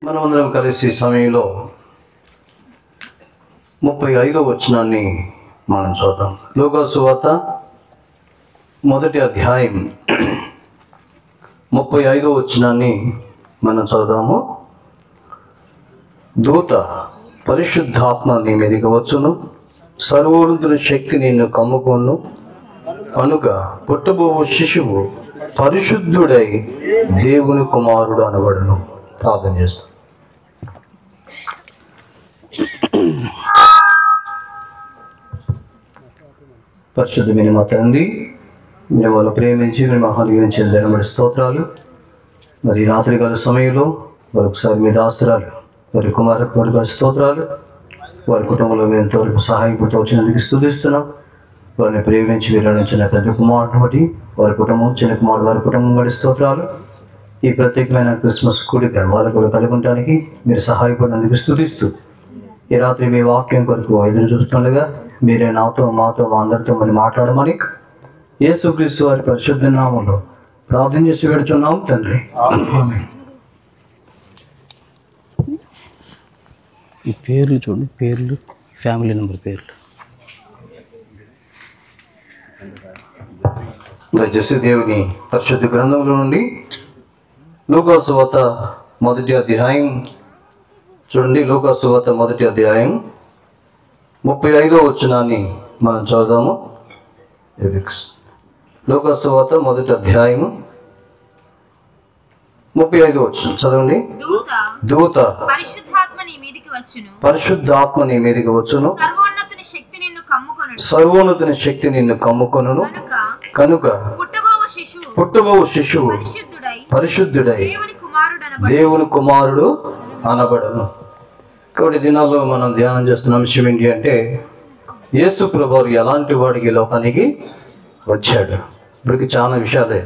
మనమందరం కలిసి సమయంలో 35వ వచనాన్ని మనం చూద్దాం. లూకా సువార్త మొదటి అధ్యాయం 35వ వచనాన్ని మనం చదువుదాము. దూత పరిశుద్ధాత్మ నీ మీదకి వచ్చును, సర్వోన్నతుని శక్తి నిన్ను కమ్ముకొను, కనుక పుట్టబోవు శిశువు పరిశుద్ధుడై దేవుని కుమారుడు అనబడును. ప్రార్థన చేస్తాం. పరిశుద్ధమైన మా తండ్రి, మిమ్మల్ని ప్రేమించి మీ మహానుభవించిన ధనబడి స్తోత్రాలు. మరి రాత్రికాల సమయంలో మరొకసారి మీ దాసరాలు వారి కుమారుడు స్తోత్రాలు. వారి కుటుంబంలో మేము ఎంతవరకు సహాయపడుతూ వచ్చినందుకు స్తుతిస్తున్నాం. వారిని ప్రేమించి విరమించిన పెద్ద కుమారుడు బట్టి వారి కుటుంబం, చిన్న కుమారుడు వారి కుటుంబం బట్టి స్తోత్రాలు. ఈ ప్రత్యేకమైన క్రిస్మస్ కూడిక వాళ్ళకు కూడా కలుగుంటానికి మీరు సహాయపడినందుకు స్తుతిస్తూ, ఈ రాత్రి మీ వాక్యం కొరకు ఎదురు చూస్తుండగా మీరే నాతో, మాతో, మా అందరితో మరి మాట్లాడమని యేసుక్రీస్తు వారి పరిశుద్ధ నామంలో ప్రార్థన చేసి పెడుచున్నాం తండ్రి. ఈ పేర్లు చూడండి, పేర్లు, ఫ్యామిలీ నెంబర్ పేర్లు. దయచేసి దేవుని పరిశుద్ధ గ్రంథంలో నుండి లూకా సువార్త మొదటి అధ్యాయం చూడండి. లూకా సువార్త మొదటి అధ్యాయం 35వ వచనాన్ని మనం చదువుదాము. లూకా సువార్త మొదటి అధ్యాయం 35వ వచనం చదవండి. దూత పరిశుద్ధాత్మ నీ మీదికి వచ్చును, సర్వోన్నతుని శక్తి నిన్ను కమ్ముకొనును, కనుక పుట్టబోవు శిశువు పరిశుద్ధుడై దేవుని కుమారుడు అనబడను. కాబట్టి దినాల్లో మనం ధ్యానం చేస్తున్న అంశం ఏంటి అంటే, యేసు ప్రభువు ఎలాంటి వాడికి లోకానికి వచ్చాడు. ఇప్పటికి చాలా విషయాలే,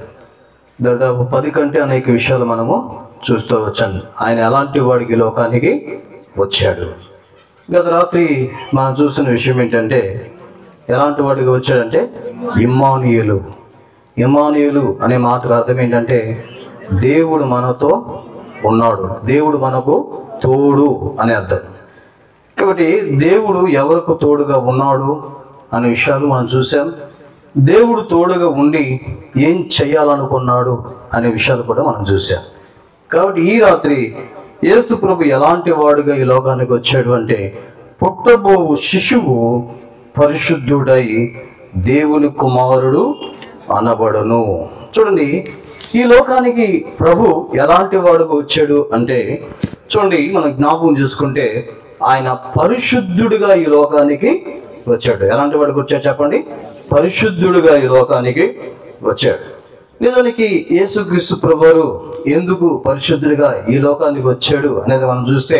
దాదాపు 10 కంటే అనేక విషయాలు మనము చూస్తూ వచ్చాను. ఆయన ఎలాంటి వాడికి లోకానికి వచ్చాడు. గత రాత్రి మనం చూసిన విషయం ఏంటంటే, ఎలాంటి వాడికి వచ్చాడంటే ఇమ్మానుయేలు. ఇమ్మానుయేలు అనే మాటకు అర్థం ఏంటంటే దేవుడు మనతో ఉన్నాడు, దేవుడు మనకు తోడు అనే అర్థం. కాబట్టి దేవుడు ఎవరికి తోడుగా ఉన్నాడు అనే విషయాలు మనం చూసాం. దేవుడు తోడుగా ఉండి ఏం చేయాలనుకున్నాడు అనే విషయాలు కూడా మనం చూసాం. కాబట్టి ఈ రాత్రి యేసు ప్రభు ఎలాంటి వాడుగా ఈ లోకానికి వచ్చాడు అంటే, పుట్టబోవు శిశువు పరిశుద్ధుడై దేవుని కుమారుడు అనబడును. చూడండి, ఈ లోకానికి ప్రభు ఎలాంటి వాడుగా వచ్చాడు అంటే, చూడండి మనం జ్ఞాపకం చేసుకుంటే ఆయన పరిశుద్ధుడిగా ఈ లోకానికి వచ్చాడు. ఎలాంటి వాడికి వచ్చాడు చెప్పండి? పరిశుద్ధుడిగా ఈ లోకానికి వచ్చాడు. నిజానికి యేసుక్రీస్తు ప్రభువు ఎందుకు పరిశుద్ధుడిగా ఈ లోకానికి వచ్చాడు అనేది మనం చూస్తే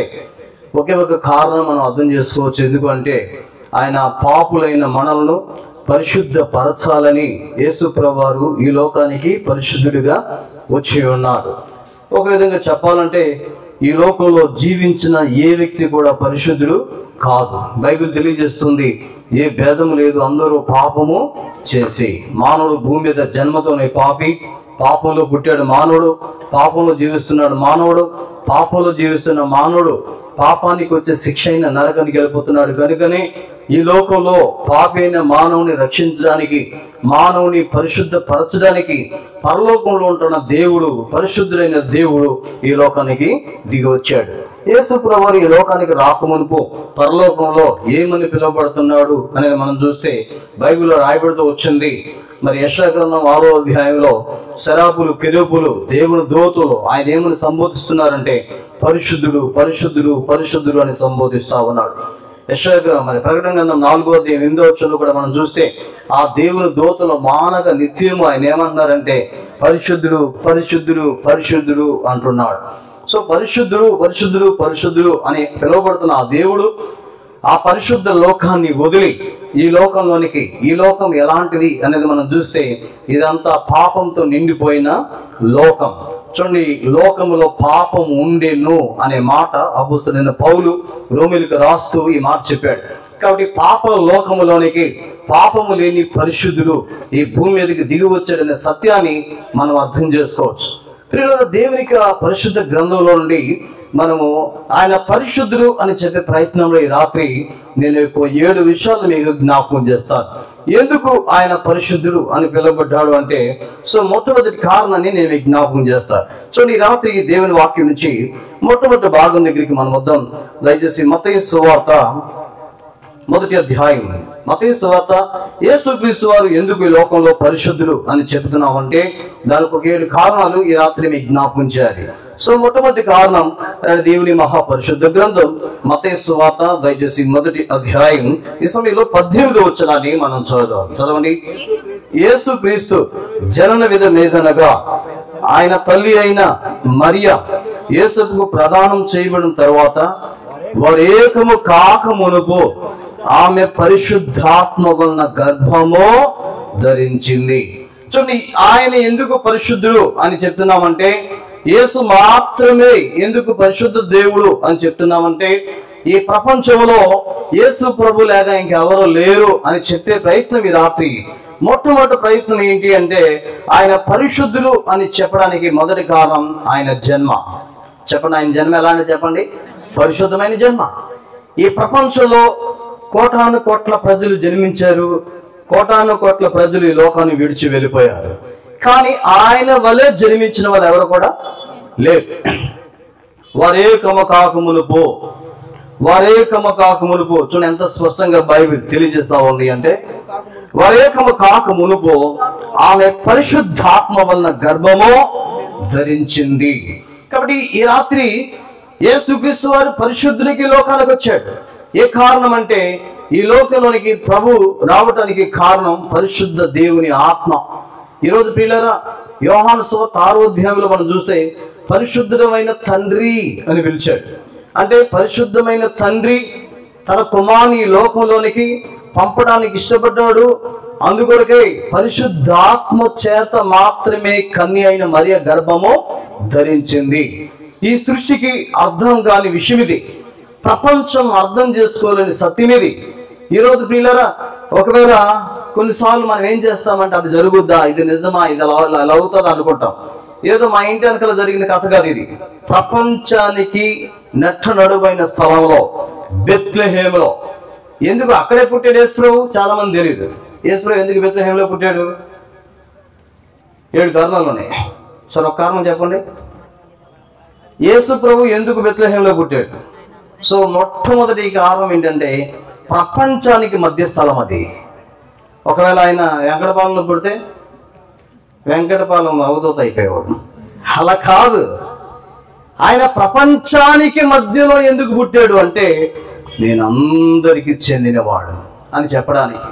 ఒకే ఒక కారణం మనం అర్థం చేసుకోవచ్చు. ఎందుకంటే ఆయన పాపులైన మనలను పరిశుద్ధ పరచాలని యేసు ప్రభువు ఈ లోకానికి పరిశుద్ధుడిగా వచ్చి ఉన్నాడు. ఒక విధంగా చెప్పాలంటే ఈ లోకంలో జీవించిన ఏ వ్యక్తి కూడా పరిశుద్ధుడు కాదు. బైబిల్ తెలియజేస్తుంది, ఏ భేదము లేదు, అందరూ పాపము చేసి. మానవుడు భూమి మీద జన్మతోనే పాపి, పాపంలో పుట్టాడు మానవుడు, పాపంలో జీవిస్తున్నాడు మానవుడు. పాపంలో జీవిస్తున్న మానవుడు పాపానికి వచ్చే శిక్ష అయిన నరకానికి వెళ్ళిపోతున్నాడు. కనుకనే ఈ లోకంలో పాపి అయిన మానవుని రక్షించడానికి, మానవుని పరిశుద్ధపరచడానికి పరలోకంలో ఉంటున్న దేవుడు, పరిశుద్ధుడైన దేవుడు ఈ లోకానికి దిగి వచ్చాడు. యేసు ప్రభువు ఈ లోకానికి రాకమునుపు పరలోకంలో ఏమని పిలువబడుతున్నాడు అనేది మనం చూస్తే బైబిల్లో రాయబడుతూ వచ్చింది. మరి యెషయా గ్రంథం 6వ అధ్యాయంలో శరాపులు, కెరూబులు, దేవుని దూతలు ఆయన ఏమని సంబోధిస్తున్నారంటే పరిశుద్ధుడు, పరిశుద్ధుడు, పరిశుద్ధుడు అని సంబోధిస్తా ఉన్నాడు. యెషయా గ్రంథం మరి ప్రకటన గ్రంథం 4వ అధ్యాయం 8వ వచనంలో కూడా మనం చూస్తే ఆ దేవుని దూతలు మానక నిత్యము ఆయన ఏమంటున్నారంటే పరిశుద్ధుడు, పరిశుద్ధుడు, పరిశుద్ధుడు అంటున్నాడు. సో పరిశుద్ధుడు, పరిశుద్ధుడు, పరిశుద్ధుడు అని పిలువబడుతున్న ఆ దేవుడు ఆ పరిశుద్ధ లోకాన్ని వదిలి ఈ లోకంలోనికి, ఈ లోకం ఎలాంటిది అనేది మనం చూస్తే ఇదంతా పాపంతో నిండిపోయిన లోకం. చూడండి, లోకములో పాపం ఉండేను అనే మాట అపోస్తలుడైన పౌలు రోమీయులకు రాస్తూ ఈ మాట చెప్పాడు. కాబట్టి పాప లోకములోనికి పాపము లేని పరిశుద్ధుడు ఈ భూమి మీదకి దిగి వచ్చాడనే సత్యాన్ని మనం అర్థం చేసుకోవచ్చు. ప్రియులారా, దేవునికి ఆ పరిశుద్ధ గ్రంథంలో నుండి మనము ఆయన పరిశుద్ధుడు అని చెప్పే ప్రయత్నంలో ఈ రాత్రి నేను 7 విషయాలు మీకు జ్ఞాపకం చేస్తాను. ఎందుకు ఆయన పరిశుద్ధుడు అని పిలువబడ్డాడు అంటే మొట్టమొదటి కారణాన్ని నేను మీకు జ్ఞాపకం చేస్తాను. ఈ రాత్రి దేవుని వాక్యం నుంచి మొట్టమొదటి భాగం దగ్గరికి మనం వద్దాం. దయచేసి మత్తయి సువార్త 1వ అధ్యాయం. మత్తయి సువార్త యేసుక్రీస్తు వారు ఎందుకు ఈ లోకంలో పరిశుద్ధుడు అని చెప్తున్నామంటే దానికి ఒక 7 కారణాలు ఈ రాత్రి మీకు జ్ఞాపకం చేయాలి. మొట్టమొదటి కారణం దేవుని మహాపరిశుద్ధ గ్రంథం మత్తయి సువార్త దయచేసి 1వ అధ్యాయం ఈ సమయంలో 18వ వచనాన్ని మనం చదవండి. యేసుక్రీస్తు జనన విధమేదనగా ఆయన తల్లి అయిన మరియ యేసుకు ప్రదానం చేయబడిన తర్వాత వారు ఏకము కాక మునుపు ఆమె పరిశుద్ధాత్మ వలన గర్భము ధరించింది. చూడండి, ఆయన ఎందుకు పరిశుద్ధుడు అని చెప్తున్నామంటే యేసు మాత్రమే ఎందుకు పరిశుద్ధ దేవుడు అని చెప్తున్నామంటే ఈ ప్రపంచంలో యేసు ప్రభు లేక ఇంకెవరో లేరు అని చెప్పే ప్రయత్నం ఈ రాత్రి. మొట్టమొదటి ప్రయత్నం ఏంటి అంటే ఆయన పరిశుద్ధుడు అని చెప్పడానికి మొదటి కారణం ఆయన జన్మ. చెప్పండి, ఆయన జన్మ ఎలా అని చెప్పండి. పరిశుద్ధమైన జన్మ. ఈ ప్రపంచంలో కోటాను కోట్ల ప్రజలు జన్మించారు, కోటాను కోట్ల ప్రజలు ఈ లోకాన్ని విడిచి వెళ్ళిపోయారు. కానీ ఆయన వలె జన్మించిన వాళ్ళు ఎవరు కూడా లేరు. వారేకము కాకమునుపు చూడండి ఎంత స్పష్టంగా బైబిల్ తెలియజేస్తా ఉంది అంటే వారేకము కాకమునుపు ఆమె పరిశుద్ధాత్మ వలన గర్భము ధరించింది. కాబట్టి ఈ రాత్రి యేసుక్రీస్తు వారు పరిశుద్ధునికి లోకానికి వచ్చాడు. ఏ కారణం అంటే ఈ లోకంలోనికి ప్రభు రావటానికి కారణం పరిశుద్ధ దేవుని ఆత్మ. ఈరోజు ప్రియులారా, యోహాను సువార్త 6వ అధ్యాయంలో మనం చూస్తే పరిశుద్ధమైన తండ్రి అని పిలిచాడు. అంటే పరిశుద్ధమైన తండ్రి తన కుమారుని ఈ లోకంలోనికి పంపడానికి ఇష్టపడ్డాడు. అందుకొరకే పరిశుద్ధాత్మ చేత మాత్రమే కన్య అయిన మరియ గర్భము ధరించింది. ఈ సృష్టికి అర్థం కాని విషయం ఇది. ప్రపంచం అర్థం చేసుకోలేని సత్యం ఇది. ఈరోజు ప్రియులారా, ఒకవేళ కొన్నిసార్లు మనం ఏం చేస్తామంటే అది జరుగుద్దా, ఇది నిజమా, ఇది అలా అవుతుందా అనుకుంటాం. ఏదో మా ఇంటి వెనకాల జరిగిన కథ కాదు ఇది. ప్రపంచానికి నెట్ట నడువైన స్థలంలో బెత్లెహేములో ఎందుకు అక్కడే పుట్టాడు యేసుప్రభు చాలా మంది తెలియదు. యేసుప్రభు ఎందుకు బెత్లెహేములో పుట్టాడు? 7 కారణాలు ఉన్నాయి. సరే, ఒక కారణం చెప్పండి. యేసుప్రభు ఎందుకు బెత్లెహేములో పుట్టాడు? మొట్టమొదటి కారణం ఏంటంటే ప్రపంచానికి మధ్య స్థలం అది. ఒకవేళ ఆయన వెంకటపాలెంలో పుడితే వెంకటపాలెం అవధూత అయిపోయేవాడు. అలా కాదు, ఆయన ప్రపంచానికి మధ్యలో ఎందుకు పుట్టాడు అంటే నేను అందరికి చెందినవాడు అని చెప్పడానికి.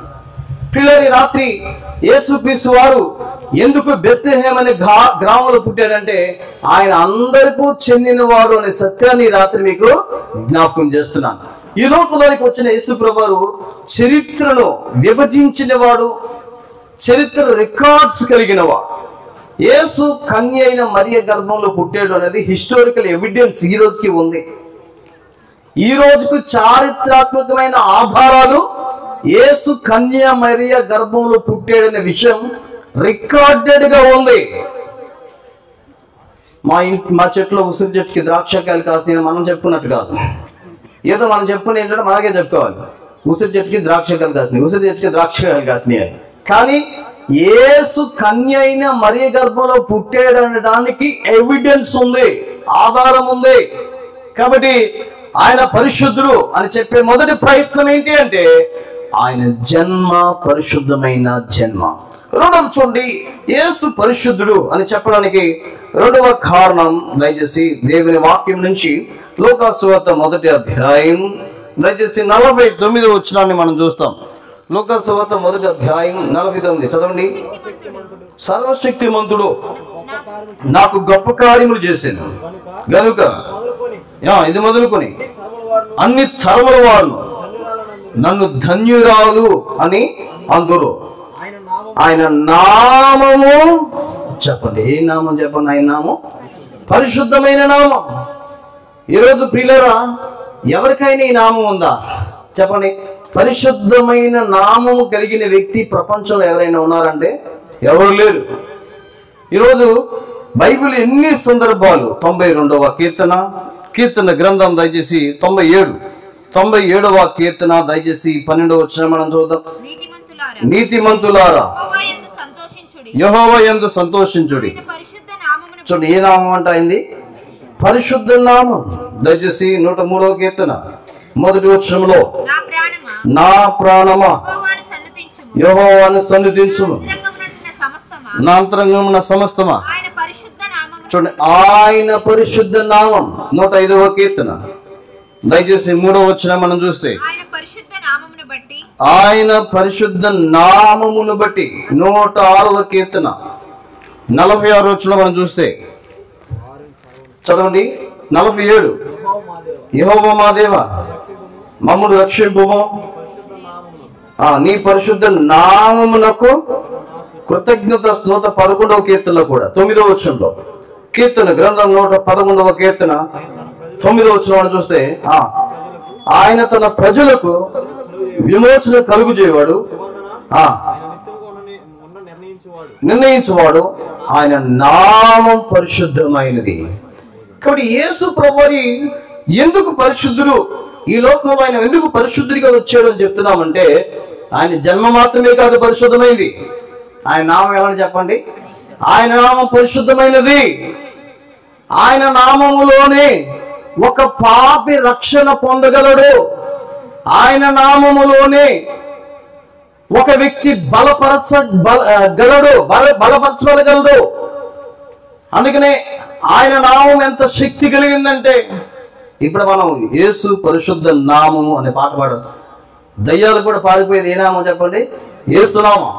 పిల్లలు, రాత్రి యేసుక్రీస్తు వారు ఎందుకు బెత్లెహేము అనే గ్రామంలో పుట్టాడంటే ఆయన అందరికీ చెందినవాడు అనే సత్యాన్ని రాత్రి మీకు జ్ఞాపకం చేస్తున్నాను. ఈ లోకంలోకి వచ్చిన యేసు ప్రభువు చరిత్రను విభజించిన వాడు, చరిత్ర రికార్డ్స్ కలిగిన వాడు. యేసు కన్య అయిన మరియ గర్భంలో పుట్టాడు అనేది హిస్టారికల్ ఎవిడెన్స్ ఈ రోజుకి ఉంది. ఈ రోజుకు చారిత్రాత్మకమైన ఆధారాలు యేసు కన్య మరియ గర్భంలో పుట్టాడనే విషయం రికార్డెడ్ గా ఉంది. మా చెట్లో ఉసిరి చెట్టుకి ద్రాక్షకాయలు కాసిన మనం చెప్పుకున్నట్టు కాదు. ఏదో మనం చెప్పుకుని ఏంటంటే మనకే చెప్పుకోవాలి. ఉసిరి చెట్టుకి ద్రాక్షకాయలు కాసినాయి, ఉసిరి చెట్టుకి ద్రాక్షకాయలు కాసినాయి. కానీ యేసు కన్య అయిన మరియ గర్భంలో పుట్టాడనడానికి ఎవిడెన్స్ ఉంది, ఆధారం ఉంది. కాబట్టి ఆయన పరిశుద్ధుడు అని చెప్పే మొదటి ప్రయత్నం ఏంటి అంటే ఆయన జన్మ పరిశుద్ధమైన జన్మ. రెండవది చూడండి, యేసు పరిశుద్ధుడు అని చెప్పడానికి రెండవ కారణం దయచేసి దేవుని వాక్యం నుంచి లూకా సువార్త 1వ అధ్యాయం దయచేసి 49వ వచనాన్ని మనం చూస్తాం. లూకా సువార్త 1వ అధ్యాయం 49 చదవండి. సర్వశక్తిమంతుడు నాకు గొప్ప కార్యములు చేశాను గనుక ఇది మొదలుకొని అన్ని తరముల వారు నన్ను ధన్యురాలు అని అందురు. ఆయన నామము చెప్పండి. ఏ నామం చెప్పండి? ఆయన నామం పరిశుద్ధమైన నామం. ఈరోజు ప్రియులారా, ఎవరికైనా ఈ నామం ఉందా చెప్పండి? పరిశుద్ధమైన నామము కలిగిన వ్యక్తి ప్రపంచంలో ఎవరైనా ఉన్నారంటే ఎవరు లేరు. ఈరోజు బైబిల్ ఎన్ని సందర్భాలు 92వ కీర్తన, కీర్తన గ్రంథం దయచేసి 97వ కీర్తన దయచేసి 12వ వచనం మనం చూద్దాం. నీతిమంతులారా యెహోవా యందు సంతోషించుడి. చూడండి, ఏ నామం అంట అయింది? పరిశుద్ధ నామం. దయచేసి 103వ కీర్తన 1వ వచనంలో, నా ప్రాణమా యెహోవాను సన్నిధించుము, నా అంతరంగమున సమస్తమా. చూడండి, ఆయన పరిశుద్ధ నామం. 105వ కీర్తన దయచేసి 3వ వచనం మనం చూస్తే, ఆయన పరిశుద్ధ నామమును బట్టి. 106వ కీర్తన 46వ వచనం మనం చూస్తే, చదవండి 47, యెహోవా మా దేవా మమ్మును రక్షింపుము, నీ పరిశుద్ధ నామమునకు కృతజ్ఞత. 111వ కీర్తనలో కూడా 9వ వచనంలో, కీర్తన గ్రంథం 111వ కీర్తన 9వ వచనం చూస్తే, ఆయన తన ప్రజలకు విమోచన కలుగు చేయవాడు, నిర్ణయించువాడు, ఆయన నామం పరిశుద్ధమైనది. కాబట్టి యేసు ప్రభువు ఎందుకు పరిశుద్ధుడు, ఈ లోకంలో ఆయన ఎందుకు పరిశుద్ధుడిగా వచ్చాడు అని చెప్తున్నామంటే, ఆయన జన్మ మాత్రమే కాదు పరిశుద్ధమైనది. ఆయన నామం ఎలా చెప్పండి? ఆయన నామం పరిశుద్ధమైనది. ఆయన నామములోనే ఒక పాపి రక్షణ పొందగలడు. ఆయన నామములోనే ఒక వ్యక్తి బలపరచగలడు. అందుకనే ఆయన నామం ఎంత శక్తి కలిగిందంటే, ఇప్పుడు మనం యేసు పరిశుద్ధ నామము అనే పాట పాడదు. దయ్యాలు కూడా పారిపోయేది ఏ నామం చెప్పండి? యేసు నామం.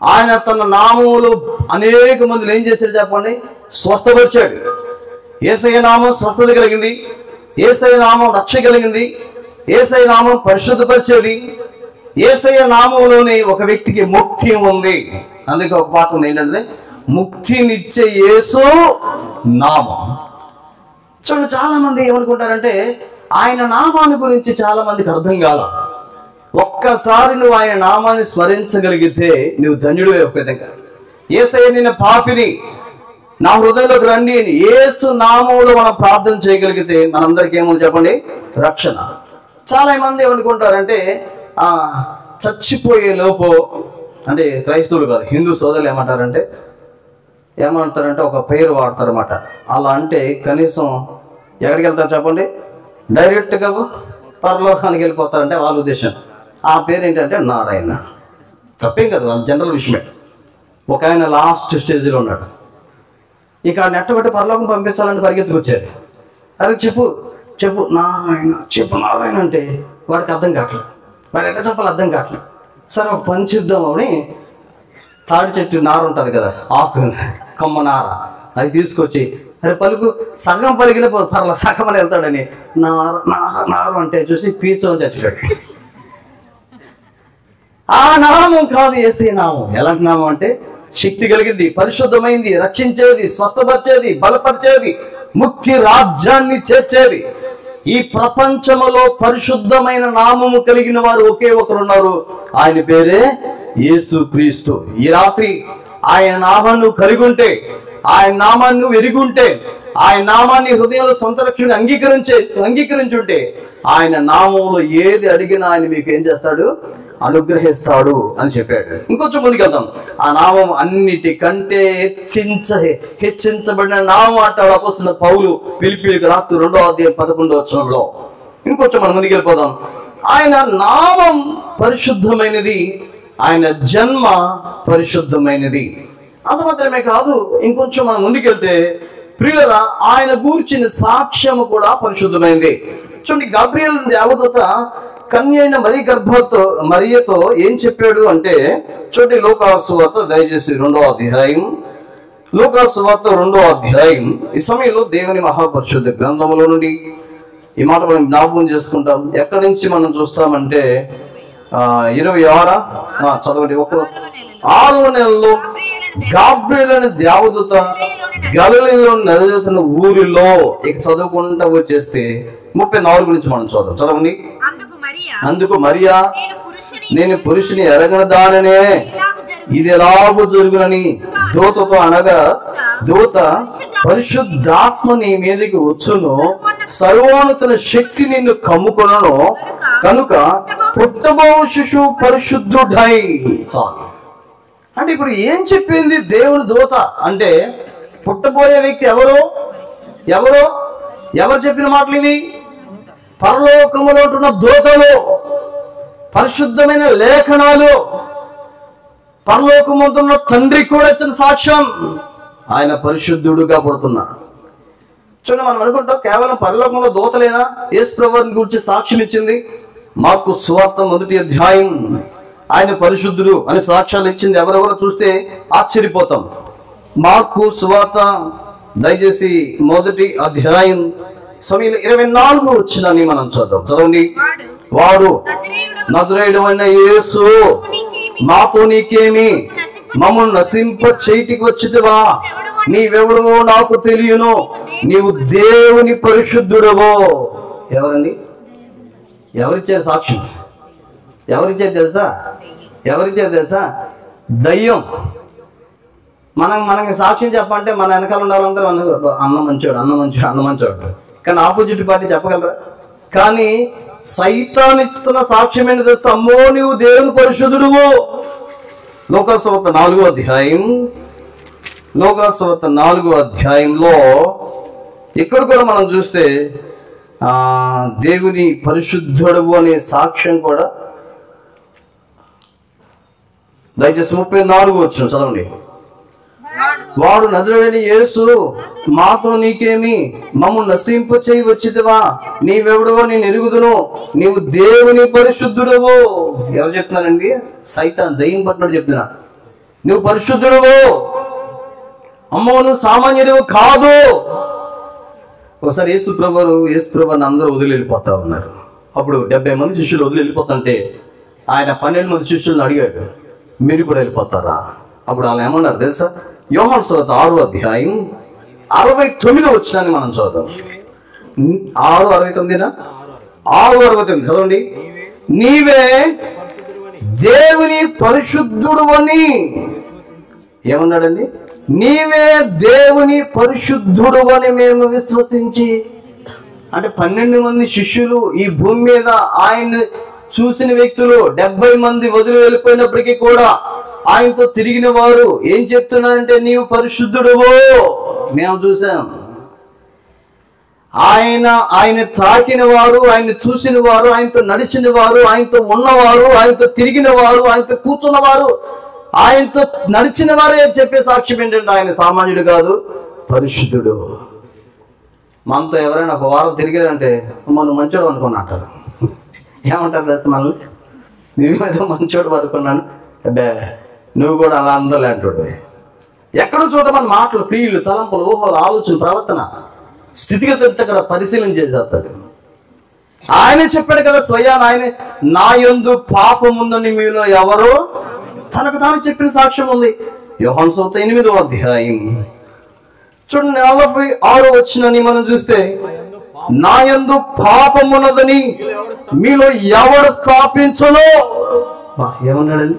ఆయన తన నామములు అనేక మందిని ఏం చేశాడు చెప్పండి? స్వస్థపరిచాడు. యేసయ్య నామం స్వస్థత కలిగింది, యేసయ్య నామం రక్ష కలిగింది, యేసయ్య నామం పరిశుద్ధపరిచేది. యేసయ్య నామంలోనే ఒక వ్యక్తికి ముక్తి ఉంది. అందుకే ఒక పాట ఉంది, ఏంటంటే ముక్తినిచ్చే యేసు నామం. చూడండి, చాలా మంది ఏమనుకుంటారంటే, ఆయన నామాన్ని గురించి చాలా మందికి అర్థం కాల. ఒక్కసారి నువ్వు ఆయన నామాన్ని స్మరించగలిగితే నువ్వు ధన్యుడివే. ఒక విధంగా యేసయ్య నిన్న పాపిని, నా హృదయంలోకి రండి అని యేసు నామంలో మనం ప్రార్థన చేయగలిగితే మనందరికీ ఏమో చెప్పండి? రక్షణ. చాలా మంది ఏమనుకుంటారంటే, చచ్చిపోయే లోపు, అంటే క్రైస్తవులు కాదు హిందూ సోదరులు ఏమంటారంటే ఒక పేరు వాడతారన్నమాట. అలా అంటే కనీసం ఎక్కడికి వెళ్తారు చెప్పండి? డైరెక్ట్గా పరలోకానికి వెళ్ళిపోతారంటే వాళ్ళ ఉద్దేశం. ఆ పేరు ఏంటంటే నారాయణ. తప్పేం కదా, వాళ్ళ జనరల్ విషయమే. ఒక ఆయన లాస్ట్ స్టేజ్లో ఉన్నాడు, ఇక నెట్టగొట్టి పరలోకం పంపించాలని పరిగెత్తుకొచ్చారు. అరే చెప్పు నారాయణ అంటే వాడికి అర్థం కావట్లేదు. వాడు ఎట్లా చెప్పాలి అర్థం కావట్లేదు. సరే ఒక పని చేద్దామని తాడి చెట్టు నార ఉంటుంది కదా, ఆకు కమ్మ నార, అది తీసుకొచ్చి, అరే పలుకు సగం పలికిన పర్ల సగం అని వెళ్తాడని నారు అంటే చూసి పీచోని చచ్చిపోయాడు. ఆ నామం కాదు యేసయ్య నామం. ఎలాంటి నామం అంటే శక్తి కలిగింది, పరిశుద్ధమైంది, రక్షించేది, స్వస్థపరిచేది, బలపరిచేది, ముక్తి రాజ్యాన్ని చేర్చేది. ఈ ప్రపంచంలో పరిశుద్ధమైన నామము కలిగిన వారు ఒకే ఒకరు ఉన్నారు, ఆయన పేరే యేసు క్రీస్తు. ఈ రాత్రి ఆయన నామాన్ని కలిగి ఉంటే, ఆయన నామాన్ని ఎరిగుంటే, ఆయన నామాన్ని హృదయంలో సొంత రక్షణ అంగీకరించుంటే, ఆయన నామంలో ఏది అడిగినా ఆయన మీకు ఏం చేస్తాడు? అనుగ్రహిస్తాడు అని చెప్పాడు. ఇంకొంచెం ముందుకెళ్తాం. ఆ నామం అన్నిటికంటే హెచ్చించబడిన నామం అంటాడు అపోస్తలుడైన పౌలు ఫిలిప్పీయులకు రాస్తూ 2వ అధ్యాయం 11వ వచనంలో. ఇంకొంచెం మనం ముందుకెళ్ళిపోదాం. ఆయన నామం పరిశుద్ధమైనది, ఆయన జన్మ పరిశుద్ధమైనది. అంత మాత్రమే కాదు, ఇంకొంచెం మనం ముందుకెళ్తే ప్రియులరా, ఆయన గూర్చిన సాక్ష్యము కూడా పరిశుద్ధమైంది. చూడండి, గబ్రియల్ దేవదూత కన్య అయిన మరియతో ఏం చెప్పాడు అంటే, చూడండి లూకాసు సువార్త దయచేసి 2వ అధ్యాయం, లూకాసు సువార్త 2వ అధ్యాయం. ఈ సమయంలో దేవుని మహాపరిశుద్ధ గ్రంథములో నుండి ఈ మాట మనం జ్ఞాపకం చేసుకుంటాం. ఎక్కడి నుంచి మనం చూస్తామంటే 26 చదవండి. 6వ నెలలో గాబ్రియల్ అనే దేవదూత గలిలయలో నజరేతు ఊరిలో, ఇక చదువుకుంటా వచ్చేస్తే 34 నుంచి మనం చూద్దాం. చదవండి. అందుకు మరియా, నేను పురుషుని ఎరగని దాననే ఇది ఎలాగూ జరుగునని దూతతో అనగా, దూత పరిశుద్ధాత్మ నీ మీదకి వచ్చును, సర్వోన్నత శక్తి నిన్ను కమ్ముకొనును, కనుక పుట్టబో శిశువు పరిశుద్ధుడై. చాలు. అంటే ఇప్పుడు ఏం చెప్పింది దేవుని దూత అంటే, పుట్టబోయే వ్యక్తి ఎవరు చెప్పిన మాటలు ఇవి? పరలోకములో ఉంటున్న దూతలు, పరిశుద్ధమైన లేఖనాలు, పరలోకముంటున్న తండ్రి కూడా ఇచ్చిన సాక్ష్యం, ఆయన పరిశుద్ధుడుగా పుడుతున్నాడు. చూడండి, మనం అనుకుంటాం కేవలం పరలోకంలో దూతలేనా యేసు ప్రభువుని గురించి సాక్ష్యం ఇచ్చింది. మార్కు సువార్త 1వ అధ్యాయం ఆయన పరిశుద్ధుడు అని సాక్ష్యాలు ఇచ్చింది. ఎవరెవరో చూస్తే ఆశ్చర్యపోతాం. మార్కు సువార్త దయచేసి 1వ అధ్యాయం 24 వచ్చినాన్ని మనం చదవండి. వాడు నజరేయుడు అయిన యేసు, మాతో నీకేమి, మమ్మల్ని నశింప చేటికి వచ్చితివా? నీవెవడవో నాకు తెలియను, నీవు దేవుని పరిశుద్ధుడవో. ఎవరండి? ఎవరిచ్చారు సాక్ష్యం? ఎవరిచ్చారు తెలుసా? దయ్యం. మనకి సాక్ష్యం చెప్పంటే మన వెనకాల ఉన్న వాళ్ళందరూ అన్న మంచోడు. కానీ ఆపోజిట్ పార్టీ చెప్పగలరా? కానీ సైతాన్ ఇస్తున్న సాక్ష్యం ఏంటి తెలుసా? అమ్మో నీవు దేవుని పరిశుద్ధుడువు. లోకాసువార్త 4వ అధ్యాయంలో ఇక్కడ కూడా మనం చూస్తే దేవుని పరిశుద్ధుడు అనే సాక్ష్యం కూడా దయచేసి 34 వచ్చిన చదవండి. వాడు నజరేయుడైన యేసు, మాతో నీకేమి, మమ్మల్ని నశింప చేయి వచ్చితివా? నీవెవడవో నేను ఎరుగుదును, నీవు దేవుని పరిశుద్ధుడవో. ఎవరు చెప్తున్నారండి? సైతాన్, దయ్యం పట్టినట్టు చెప్తున్నాడు. నువ్వు పరిశుద్ధుడవో, అమ్మో నువ్వు సామాన్యుడవు కాదు. ఒకసారి యేసు ప్రభువుని అందరూ వదిలి వెళ్ళిపోతా ఉన్నారు. అప్పుడు 70 మంది శిష్యులు వదిలి వెళ్ళిపోతుంటే ఆయన 12 మంది శిష్యులను అడిగాడు, మీరు కూడా వెళ్ళిపోతారా? అప్పుడు వాళ్ళు ఏమన్నారు తెలుసా? యోహాను సువార్త 6వ అధ్యాయం 69 వచ్చినాన్ని మనం చదువుతాం. 6:69 చదవండి. నీవే దేవుని పరిశుద్ధుడు అని ఏమన్నాడండి? నీవే దేవుని పరిశుద్ధుడు అని మేము విశ్వసించి. అంటే 12 మంది శిష్యులు ఈ భూమి మీద ఆయన్ని చూసిన వ్యక్తులు, 70 మంది వదిలి వెళ్ళిపోయినప్పటికీ కూడా ఆయనతో తిరిగిన వారు ఏం చెప్తున్నారంటే, నీవు పరిశుద్ధుడువో, మేము చూసాం. ఆయన తాకిన వారు, ఆయన చూసిన వారు, ఆయనతో నడిచిన వారు, ఆయనతో ఉన్నవారు, ఆయనతో తిరిగిన వారు, ఆయనతో కూర్చున్న వారు, ఆయనతో నడిచిన వారే చెప్పే సాక్ష్యం ఏంటంటే ఆయన సామాన్యుడు కాదు, పరిశుద్ధుడు. మనతో ఎవరైనా ఒక వారం తిరిగారంటే మనం మంచోడు అనుకున్నట్టారు. ఏమంటారు తెలుసు? మనల్ని మేమేదో మంచోడు అనుకున్నాను, అబ్బే నువ్వు కూడా అలా అందలే అంటాడు. ఎక్కడో చోట మన మాటలు, క్రియలు, తలంపులు, ఊహలు, ఆలోచన, ప్రవర్తన, స్థితిగతులతో అక్కడ పరిశీలన చేసేస్తాడు. ఆయనే చెప్పాడు కదా స్వయాన, ఆయన నా యందు పాపం ఉందని మీలో ఎవరో తనకు తాను చెప్పిన సాక్ష్యం ఉంది. యోహాను సువార్త 8వ అధ్యాయం చూడండి 46 వచ్చినని మనం చూస్తే, నా యందు పాపం ఉన్నదని మీలో ఎవడు స్థాపించును? ఏమన్నాడండి?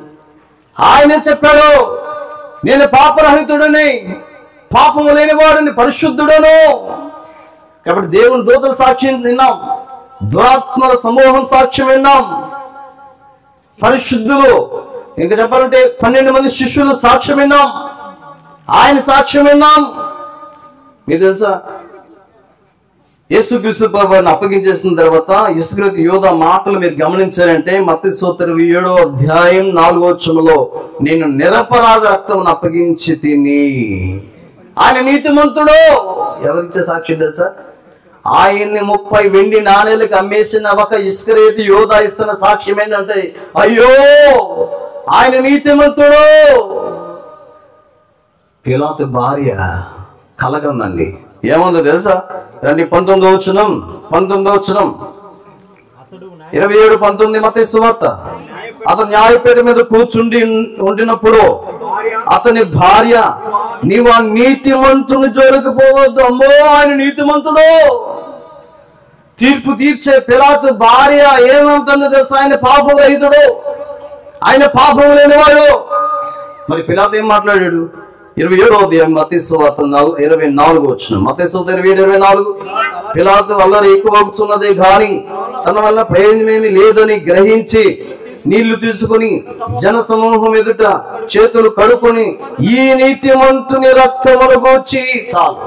ఆయనే చెప్పాడు, నేను పాపరహితుడని, పాపము లేనివాడిని, పరిశుద్ధుడను. కాబట్టి దేవుని దూతల సాక్ష్యం విన్నాం, దురాత్మల సమూహం సాక్ష్యం విన్నాం, పరిశుద్ధులు ఇంకా చెప్పాలంటే 12 మంది శిష్యులు సాక్ష్యం విన్నాం, ఆయన సాక్ష్యం విన్నాం. మీకు తెలుసా, యేసుక్రీస్తు ప్రభువుని అప్పగించేసిన తర్వాత ఇస్కరియోతు యూదా మాటలు మీరు గమనించారంటే, మత్తయి సువార్త 27వ అధ్యాయం 4వ వచనంలో, నేను నిరపరాధ రక్తమును అప్పగించి తిని. ఆయన నీతిమంతుడు. ఎవరిచ్చే సాక్ష్యం తెలుసా? ఆయన్ని 30 వెండి నాణేలకు అమ్మేసిన ఒక ఇస్కరియోతు యూదా ఇస్తున్న సాక్ష్యం ఏంటంటే, అయ్యో ఆయన నీతిమంతుడు. పిలాతు భార్య కలగందండి. ఏముందో తెలుసా? రండి 19వ వచనం 27:19 మత్తయి సువార్త. అతను న్యాయపీఠ మీద కూర్చుండి ఉండినప్పుడు అతని భార్య, నీవు ఆ నీతిమంతుని జోలికి పోవద్దు, అమ్మో ఆయన నీతిమంతుడు. తీర్పు తీర్చే పిలాతు భార్య ఏమంటుందో తెలుసా? ఆయన పాపం రహితుడు, ఆయన పాపం లేనివాడు. మరి పిలాతు ఏం మాట్లాడాడు? 27వ అధ్యాయం మత్తయి సువార్త 24 మత్తయి సువార్త 27:24. పిలాతు అల్లరి ఎక్కువవుతున్నదే గాని తన వల్ల ప్రయోజనమేమి లేదని గ్రహించి నీళ్లు తీసుకుని జన సమూహం ఎదుట చేతులు కడుక్కొని ఈ నీతిమంతుని రక్తమును గూర్చి చాలు.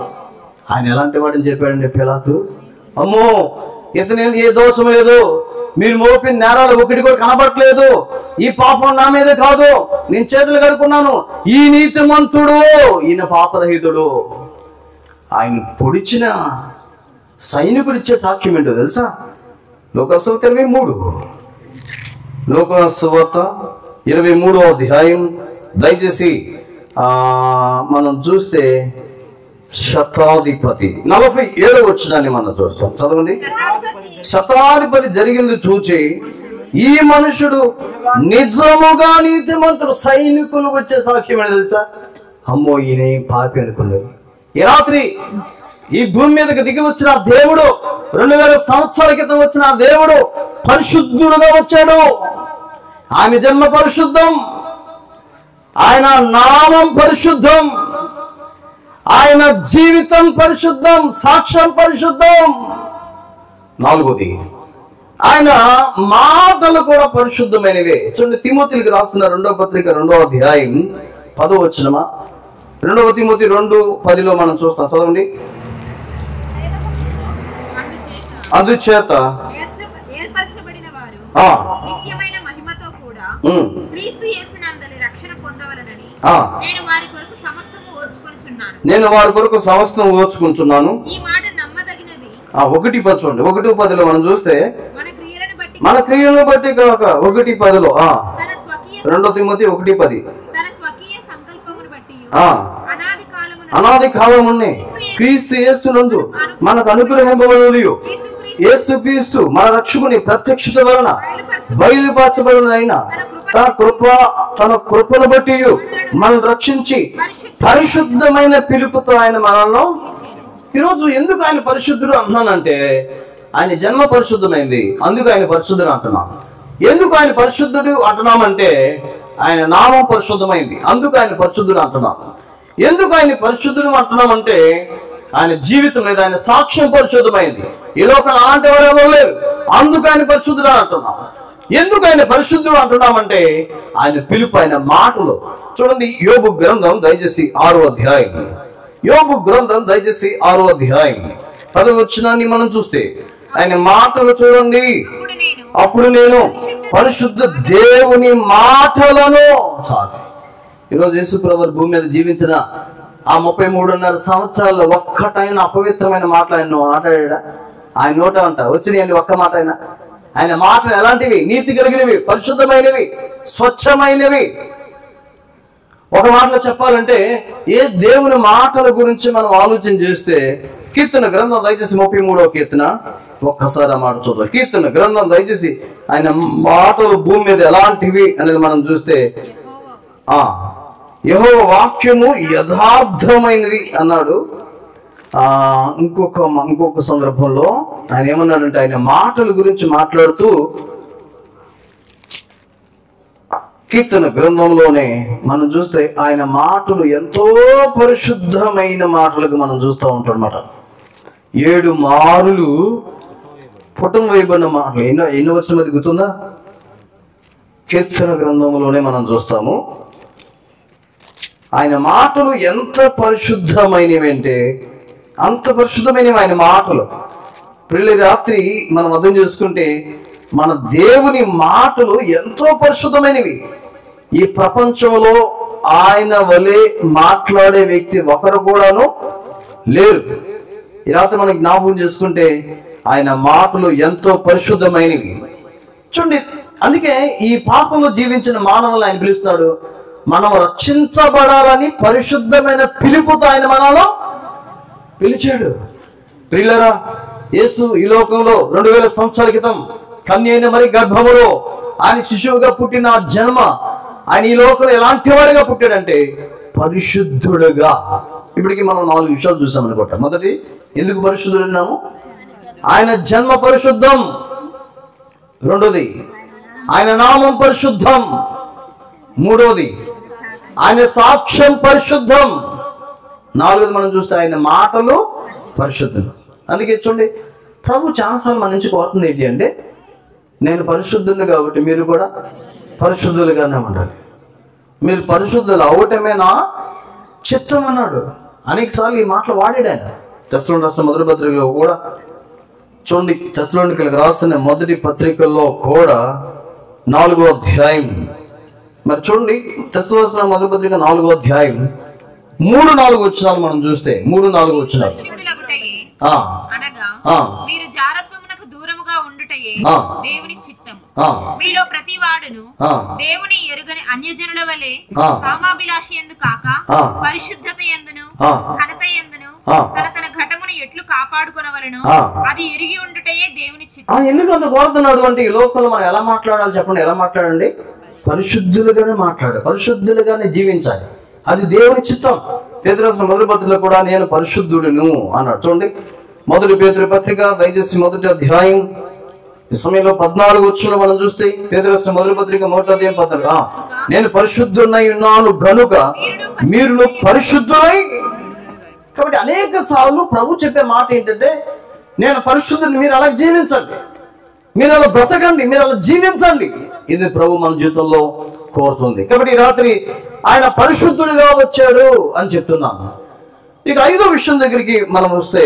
ఆయన ఎలాంటి వాడని చెప్పాడండి పిలాతు. అమ్మో, ఇతను ఏ దోషం లేదు, మీరు మోపిన నేరాలు ఒకటి కూడా కనబడట్లేదు, ఈ పాపం నా మీదే కాదు, నేను చేతులు కడుక్కున్నాను, ఈ నీతిమంతుడు, ఈయన పాపరహితుడు. ఆయన పొడిచిన సైనికుడు ఇచ్చే సాక్ష్యం ఏంటో తెలుసా? లోకాసువార్త 23. లోకాసువార్త 23వ అధ్యాయం దయచేసి మనం చూస్తే శతాధిపతి 47వ వచనాన్ని మనం చూస్తాం. చదవండి. శతాధిపతి జరిగింది చూచి ఈ మనుషుడు నిజముగా నీతిమంతుడు. సైనికులు వచ్చే సాక్ష్యం ఏంటో తెలుసా? అమ్మో, ఈయన పాపి అనుకున్నది. ఈ రాత్రి ఈ భూమి మీదకి దిగి వచ్చిన దేవుడు, 2000 సంవత్సరాల క్రితం వచ్చిన దేవుడు పరిశుద్ధుడుగా వచ్చాడు. ఆయన జన్మ పరిశుద్ధం, ఆయన నామం పరిశుద్ధం, ఆయన జీవితం పరిశుద్ధం, సాక్ష్యం పరిశుద్ధం. 4వది, ఆయన మాటలు కూడా పరిశుద్ధమైనవే. చూడండి, తిమోతికి రాస్తున్న 2వ పత్రిక 2వ అధ్యాయం 10వ వచనమా, 2వ తిమోతి 2:10 మనం చూస్తాం. చదవండి. అందుచేత నేను వారి కొరకు సమస్తం ఓర్చుకుంటున్నాను. 1:10 చూడండి. 1:10 మనం చూస్తే మన క్రియలను బట్టి కాక 1:10 2వ తిమోతి 1:10 అనాది కాలమునే క్రీస్తు యేసునందు మనకు అనుగ్రహింపబడినది యేసు క్రీస్తు మన రక్షకుని ప్రత్యక్షత వలన బయలుపరచబడిన తన కృపను బట్టి మనం రక్షించి పరిశుద్ధమైన పిలుపుతో ఆయన మనల్ని. ఈరోజు ఎందుకు ఆయన పరిశుద్ధుడు అంటున్నానంటే, ఆయన జన్మ పరిశుద్ధమైంది, అందుకు ఆయన పరిశుద్ధుడు అంటున్నాం. ఎందుకు ఆయన పరిశుద్ధుడు అంటున్నామంటే, ఆయన నామం పరిశుద్ధమైంది, అందుకు ఆయన పరిశుద్ధుడు అంటున్నాం. ఎందుకు ఆయన పరిశుద్ధుడు అంటున్నామంటే, ఆయన జీవితం మీద ఆయన సాక్ష్యం పరిశుద్ధమైంది, ఈ లోకం అలాంటి వారు ఎవరు లేరు, అందుకు ఆయన పరిశుద్ధుడు అంటున్నాం. ఎందుకు ఆయన పరిశుద్ధుడు అంటున్నామంటే, ఆయన పిలుపు, ఆయన మాటలు. చూడండి, యోబు గ్రంథం దయచేసి 6వ అధ్యాయం, యోబు గ్రంథం దయచేసి 6వ అధ్యాయం 10వ వచనాన్ని మనం చూస్తే ఆయన మాటలు చూడండి. అప్పుడు నేను పరిశుద్ధ దేవుని మాటలను. ఈరోజు యేసుప్రభు భూమి మీద జీవించిన ఆ 33.5 సంవత్సరాల్లో ఒక్కటైన అపవిత్రమైన మాటలు ఆయన మాట్లాడా? ఆయన నోట అంట వచ్చినాయండి ఒక్క మాట అయినా? ఆయన మాటలు ఎలాంటివి? నీతి కలిగినవి, పరిశుద్ధమైనవి, స్వచ్ఛమైనవి. ఒక మాటలో చెప్పాలంటే, ఏ దేవుని మాటల గురించి మనం ఆలోచన చేస్తే, కీర్తన గ్రంథం దయచేసి 33వ కీర్తన ఒక్కసారి ఆ మాట చూద్దాం. కీర్తన గ్రంథం దయచేసి ఆయన మాటలు భూమి మీద ఎలాంటివి అనేది మనం చూస్తే, యెహోవా వాక్యము యథార్థమైనది అన్నాడు. ఇంకొక సందర్భంలో ఆయన ఏమన్నాడంటే, ఆయన మాటల గురించి మాట్లాడుతూ కీర్తన గ్రంథంలోనే మనం చూస్తే ఆయన మాటలు ఎంతో పరిశుద్ధమైన మాటలకు మనం చూస్తూ ఉంటాం అన్నమాట. 7 మారులు పుటం వేయబడిన మాటలు. ఎన్నో వచనం అది గుర్తుందా? కీర్తన గ్రంథంలోనే మనం చూస్తాము. ఆయన మాటలు ఎంత పరిశుద్ధమైనవి అంటే అంత పరిశుద్ధమైనవి ఆయన మాటలు. పిల్లల రాత్రి మనం అర్థం చేసుకుంటే, మన దేవుని మాటలు ఎంతో పరిశుద్ధమైనవి. ఈ ప్రపంచంలో ఆయన వలె మాట్లాడే వ్యక్తి ఒకరు కూడాను లేరు. ఈ రాత్రి మనకి జ్ఞాపకం చేసుకుంటే ఆయన మాటలు ఎంతో పరిశుద్ధమైనవి. చూడండి, అందుకే ఈ పాపంలో జీవించిన మానవులను ఆయన పిలుస్తున్నాడు. మనం రక్షించబడాలని పరిశుద్ధమైన పిలుపుతో ఆయన మనలో పిలిచాడు. ప్రియులారా, యేసు ఈ లోకంలో 2000 సంవత్సరాల క్రితం కన్య అయిన మరి గర్భములో ఆయన శిశువుగా పుట్టిన జన్మ, ఆయన ఈ లోకంలో ఎలాంటి వాడిగా పుట్టాడంటే పరిశుద్ధుడుగా. ఇప్పటికి మనం 4 విషయాలు చూసాం అనుకుంటా. మొదటి, ఎందుకు పరిశుద్ధుడు అన్నాము? ఆయన జన్మ పరిశుద్ధం. రెండోది, ఆయన నామం పరిశుద్ధం. మూడోది, ఆయన సాక్ష్యం పరిశుద్ధం. 4ది మనం చూస్తే ఆయన మాటలు పరిశుద్ధం. అందుకే చూడండి, ప్రభు చాలాసార్లు మన నుంచి కోరుతుంది ఏంటి అంటే, నేను పరిశుద్ధుని కాబట్టి మీరు కూడా పరిశుద్ధులుగానే ఉండాలి, మీరు పరిశుద్ధులు అవటమే నా చిత్తం అన్నాడు. అనేకసార్లు ఈ మాటలు వాడాడు ఆయన. తెస్సలోనికీయులకు రాసిన మొదటి పత్రికలో కూడా చూడండి, తెస్సలోనికీయులకు రాసిన మొదటి పత్రికల్లో కూడా 4వ అధ్యాయం, మరి చూడండి తెస్సలోనికీయులకు రాసిన మొదటి పత్రిక 4వ అధ్యాయం 3-4 వచనాలు మనం చూస్తే 3-4 వచనాలు. మీరు జారత్వమునకు దూరముగా ఉండుటయే దేవుని చిత్తము. మీలో ప్రతి వాడును దేవుని ఎరుగని అన్యజనుల వలె కామాభిలాషి యందు కాక పరిశుద్ధత యందును ఘనత యందును తన ఘటమును ఎట్లు కాపాడుకొనవలెను అది ఎరిగి ఉండుటయే దేవుని చిత్తం. ఎందుకు అంత కోరుతున్నాడు అంటే, ఈ లోకంలో మనం ఎలా మాట్లాడాలి చెప్పండి? ఎలా మాట్లాడండి? పరిశుద్ధులుగానే మాట్లాడాలి, పరిశుద్ధులుగానే జీవించాలి. అది దేవుని చిత్తం. పేతురు రాసిన మొదటి పత్రికలో కూడా నేను పరిశుద్ధుడును అన్నాడు. చూడండి, మొదటి పేతురు పత్రిక దయచేసి మొదటి అధ్యాయం ఈ సమయంలో 14 వచనంలో మనం చూస్తే, పేతురు రాసిన మొదటి పత్రిక 1వ అధ్యాయం 14, నేను పరిశుద్ధుడై ఉన్నాను గనుక మీరు పరిశుద్ధులై. కాబట్టి అనేక సార్లు ప్రభు చెప్పే మాట ఏంటంటే, నేను పరిశుద్ధుని, మీరు అలా జీవించండి, మీరు అలా బ్రతకండి, మీరు అలా జీవించండి. ఇది ప్రభు మన జీవితంలో కోరుతుంది. కాబట్టి ఈ రాత్రి ఆయన పరిశుద్ధుడిగా వచ్చాడు అని చెప్తున్నాను. ఇక 5వ విషయం దగ్గరికి మనం వస్తే,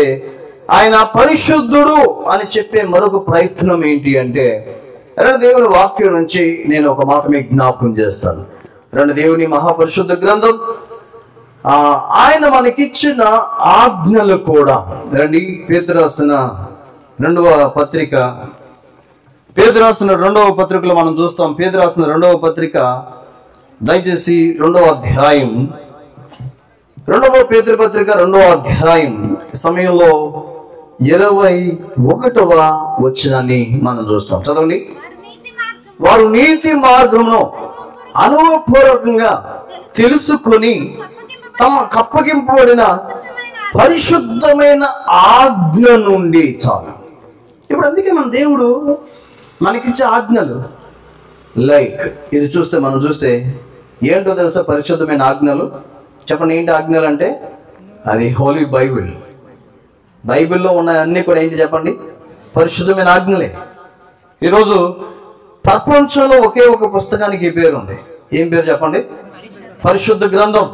ఆయన పరిశుద్ధుడు అని చెప్పే మరొక ప్రయత్నం ఏంటి అంటే, దేవుని వాక్యం నుంచి నేను ఒక మాట మీకు జ్ఞాపకం చేస్తాను. దేవుని మహాపరిశుద్ధ గ్రంథం, ఆయన మనకిచ్చిన ఆజ్ఞలు కూడా. పేతురు రాసిన 2వ పత్రిక, పేతురు రాసిన 2వ పత్రికలో మనం చూస్తాం. పేతురు రాసిన 2వ పత్రిక దయచేసి 2వ అధ్యాయం, 2వ పేతురు పత్రిక 2వ అధ్యాయం సమయంలో 21వ వచనాన్ని మనం చూస్తాం. చదవండి. వారు నీతి మార్గమును అనుభవపూర్వకంగా తెలుసుకొని తమ కప్పగింపబడిన పరిశుద్ధమైన ఆజ్ఞ నుండి చాలు. ఇప్పుడు అందుకే మన దేవుడు మనకిచ్చే ఆజ్ఞలు, లైక్ ఇది చూస్తే మనం చూస్తే ఏంటో తెలుసా? పరిశుద్ధమైన ఆజ్ఞలు. చెప్పండి, ఏంటి ఆజ్ఞలు అంటే? అది హోలీ బైబిల్. బైబిల్లో ఉన్న అన్నీ కూడా ఏంటి చెప్పండి? పరిశుద్ధమైన ఆజ్ఞలే. ఈరోజు ప్రపంచంలో ఒకే ఒక పుస్తకానికి పేరు ఉంది. ఏం పేరు చెప్పండి? పరిశుద్ధ గ్రంథం.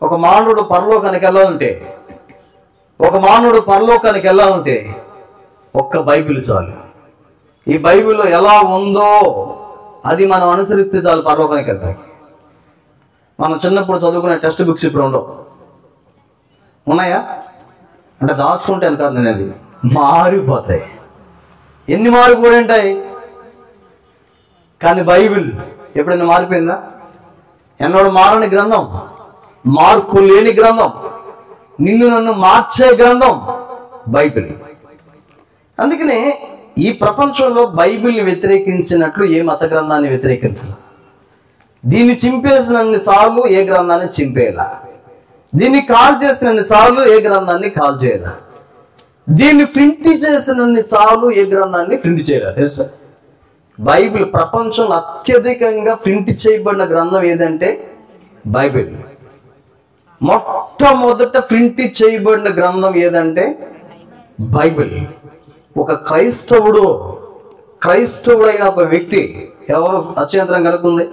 ఒక మానవుడు పరలోకానికి వెళ్ళాలంటే ఒక్క బైబిల్ చాలు. ఈ బైబిల్లో ఎలా ఉందో అది మనం అనుసరిస్తే చాలు పరలోకానికి వెళ్తాయి. మనం చిన్నప్పుడు చదువుకునే టెక్స్ట్ బుక్స్ ఇప్పుడు ఉండవు. ఉన్నాయా అంటే దాచుకుంటాను కాదు నేను, అది మారిపోతాయి. ఎన్ని మారిపోయి ఉంటాయి, కానీ బైబిల్ ఎప్పుడైనా మారిపోయిందా? ఎన్నడూ మారని గ్రంథం, మార్పు లేని గ్రంథం, నిన్ను నన్ను మార్చే గ్రంథం బైబిల్. అందుకనే ఈ ప్రపంచంలో బైబిల్ని వ్యతిరేకించినట్లు ఏ మత గ్రంథాన్ని వ్యతిరేకించాలి? దీన్ని చింపేసినన్ని సార్లు ఏ గ్రంథాన్ని చింపేయాల, దీన్ని కాల్ చేసినన్ని సార్లు ఏ గ్రంథాన్ని కాల్ చేయాల, దీన్ని ప్రింట్ చేసినన్ని సార్లు ఏ గ్రంథాన్ని ప్రింట్ చేయాల. తెలుసా? బైబిల్ ప్రపంచంలో అత్యధికంగా ప్రింట్ చేయబడిన గ్రంథం ఏదంటే బైబిల్. మొట్టమొదట ప్రింట్ చేయబడిన గ్రంథం ఏదంటే బైబిల్. ఒక క్రైస్తవుడైన ఒక వ్యక్తి, ఎవరు అత్యంతరం కనుక్కుంది?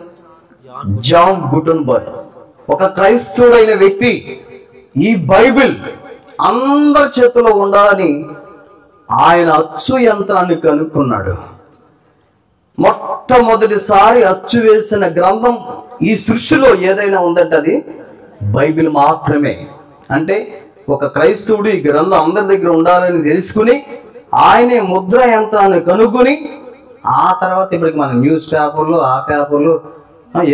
John Gutenberg. ఒక క్రైస్తవుడైన వ్యక్తి ఈ బైబిల్ అందరి చేతిలో ఉండాలని ఆయన అచ్చు యంత్రాన్ని కనుక్కున్నాడు. మొట్టమొదటిసారి అచ్చు వేసిన గ్రంథం ఈ సృష్టిలో ఏదైనా ఉందంటే అది బైబిల్ మాత్రమే. అంటే ఒక క్రైస్తవుడు ఈ గ్రంథం అందరి దగ్గర ఉండాలని తెలుసుకుని ఆయనే ముద్ర యంత్రాన్ని కనుక్కొని, ఆ తర్వాత ఇప్పటికి మన న్యూస్ పేపర్లు, ఆ పేపర్లు,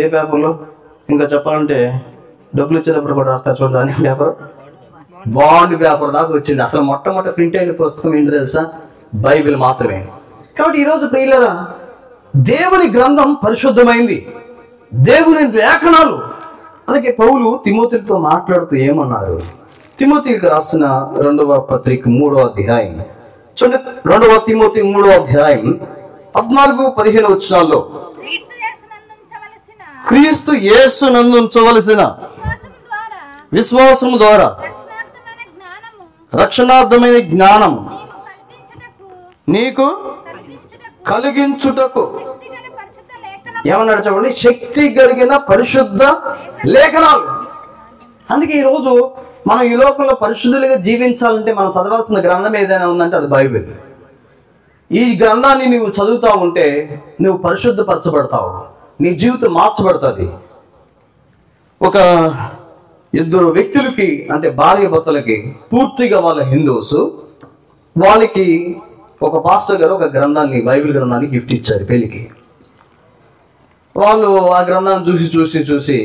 ఏ పేపర్లు ఇంకా చెప్పాలంటే డబ్బులు ఇచ్చేటప్పుడు కూడా రాస్తారు చూడండి, దాని పేపర్, బాండ్ పేపర్ దాకా వచ్చింది. అసలు మొట్టమొదటి ప్రింట్ అయిన పుస్తకం ఏంటి తెలుసా? బైబిల్ మాత్రమే. కాబట్టి ఈరోజు ప్రియులారా, దేవుని గ్రంథం పరిశుద్ధమైంది, దేవుని లేఖనాలు. అలాగే పౌలు తిమోతితో మాట్లాడుతూ ఏమన్నారు? తిమోతికి రాసిన 2వ పత్రిక 3వ అధ్యాయం చూడండి. 2వ తిమోతి 3వ అధ్యాయం 14-15 వచనాల్లో క్రీస్తు యేసునందు ఉంచవలసిన విశ్వాసము ద్వారా రక్షణార్థమైన జ్ఞానం నీకు కలిగించుటకు ఏమన్నాడు చెప్పండి, శక్తి కలిగిన పరిశుద్ధ లేఖనాలు. అందుకే ఈరోజు మనం ఈ లోకంలో పరిశుద్ధులుగా జీవించాలంటే మనం చదవాల్సిన గ్రంథం ఏదైనా ఉందంటే అది బైబిల్. ఈ గ్రంథాన్ని నువ్వు చదువుతా ఉంటే నువ్వు పరిశుద్ధపరచబడతావు, నీ జీవితం మార్చబడుతుంది. ఒక ఇద్దరు వ్యక్తులకి అంటే భార్య భర్తలకి పూర్తిగా వాళ్ళ హిందూస్, వాళ్ళకి ఒక పాస్టర్ గారు ఒక గ్రంథాన్ని బైబిల్ గ్రంథాన్ని గిఫ్ట్ ఇచ్చారు పెళ్ళికి. వాళ్ళు ఆ గ్రంథాన్ని చూసి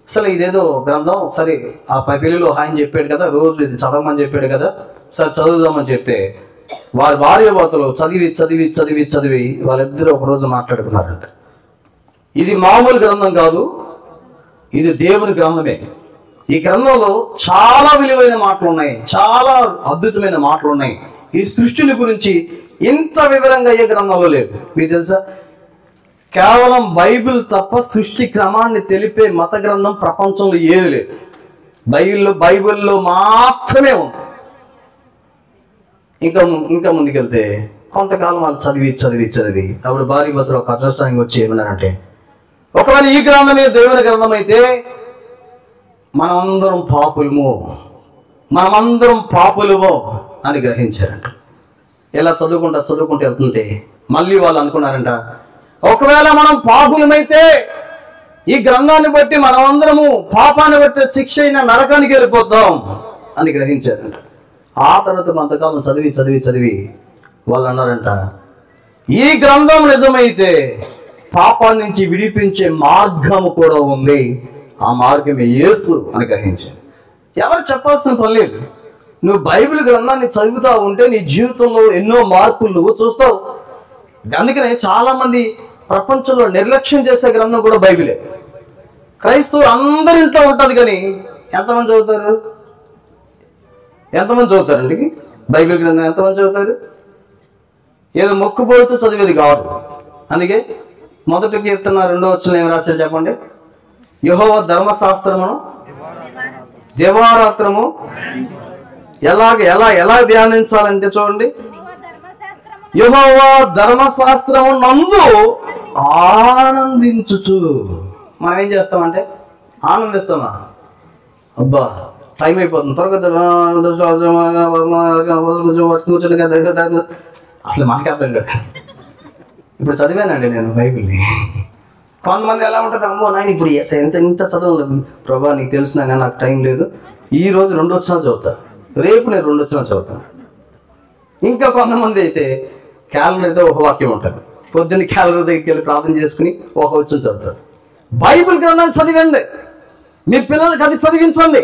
అసలు ఇదేదో గ్రంథం, సరే ఆ పెళ్ళిలో ఆయన చెప్పాడు కదా, రోజు ఇది చదవమని చెప్పాడు కదా, సరే చదువుదామని చెప్తే వారి భార్య భర్తలు చదివి వాళ్ళిద్దరూ ఒకరోజు మాట్లాడుకున్నారంట, ఇది మామూలు గ్రంథం కాదు, ఇది దేవుని గ్రంథమే. ఈ గ్రంథంలో చాలా విలువైన మాటలు ఉన్నాయి, చాలా అద్భుతమైన మాటలు ఉన్నాయి. ఈ సృష్టిని గురించి ఇంత వివరంగా ఏ గ్రంథంలో లేదు. మీకు తెలుసా, కేవలం బైబిల్ తప్ప సృష్టి క్రమాన్ని తెలిపే మత గ్రంథం ప్రపంచంలో ఏది లేదు. బైబిల్లో మాత్రమే ఉంది. ఇంకా ముందుకెళ్తే కొంతకాలం వాళ్ళు చదివి అప్పుడు భార్య భర్తలు ఒక అండర్స్టాండింగ్ వచ్చి ఏమన్నారంటే, ఒకవేళ ఈ గ్రంథమే దేవుని గ్రంథం అయితే మనమందరం పాపులము అని గ్రహించారంట. ఇలా చదువుకుంటూ వెళ్తుంటే మళ్ళీ వాళ్ళు అనుకున్నారంట, ఒకవేళ మనం పాపులమైతే ఈ గ్రంథాన్ని బట్టి మనమందరము పాపాన్ని బట్టి శిక్ష అయిన నరకానికి వెళ్ళిపోతాం అని గ్రహించారంట. ఆ తర్వాత కొంతకాలం చదివి వాళ్ళు అన్నారంట, ఈ గ్రంథం నిజమైతే పాపాన్ని నుంచి విడిపించే మార్గము కూడా ఉంది, ఆ మార్గమే యేసు అని గ్రహించారు. ఎవరు చెప్పాల్సిన పని లేదు. నువ్వు బైబిల్ గ్రంథాన్ని చదువుతా ఉంటే నీ జీవితంలో ఎన్నో మార్పులు నువ్వు చూస్తావు. అందుకనే చాలామంది ప్రపంచంలో నిర్లక్ష్యం చేసే గ్రంథం కూడా బైబిలే. క్రైస్తవులు అందరి ఇంట్లో ఉంటుంది, కానీ ఎంతమంది చదువుతారండి బైబిల్ గ్రంథం? ఎంతమంది చదువుతారు? ఏదో మొక్కుబోడుతూ చదివేది కాదు. అందుకే మొదటి కీర్తన 2వ వచనంలో ఏం రాశారు చెప్పండి, యెహోవా ధర్మశాస్త్రమును దివారాత్రము ఎలా ధ్యానించాలంటే చూడండి, యెహోవా ధర్మశాస్త్రము నందు ఆనందించుచు. మనం ఏం చేస్తామంటే ఆనందిస్తామా? అబ్బా టైం అయిపోతుంది, త్వరగా అసలు మనకి అర్థం కాదు. ఇప్పుడు చదివానండి నేను బైబిల్ని. కొంతమంది ఎలా ఉంటుంది, అమ్మో నాయన ఇప్పుడు ఇంత చదవలేదు ప్రభా, నీకు తెలిసినా కానీ నాకు టైం లేదు, ఈరోజు 2 వచనాలు చదువుతా, రేపు నేను 2 వచనాలు చదువుతాను. ఇంకా కొంతమంది అయితే క్యాలెండర్ అయితే ఒక వాక్యం ఉంటుంది, పొద్దున్న క్యాలెండర్ దగ్గరికి వెళ్ళి ప్రార్థన చేసుకుని ఒక వచనం చదువుతారు. బైబిల్ గ్రంథాన్ని చదివండి, మీ పిల్లలకి అది చదివించండి.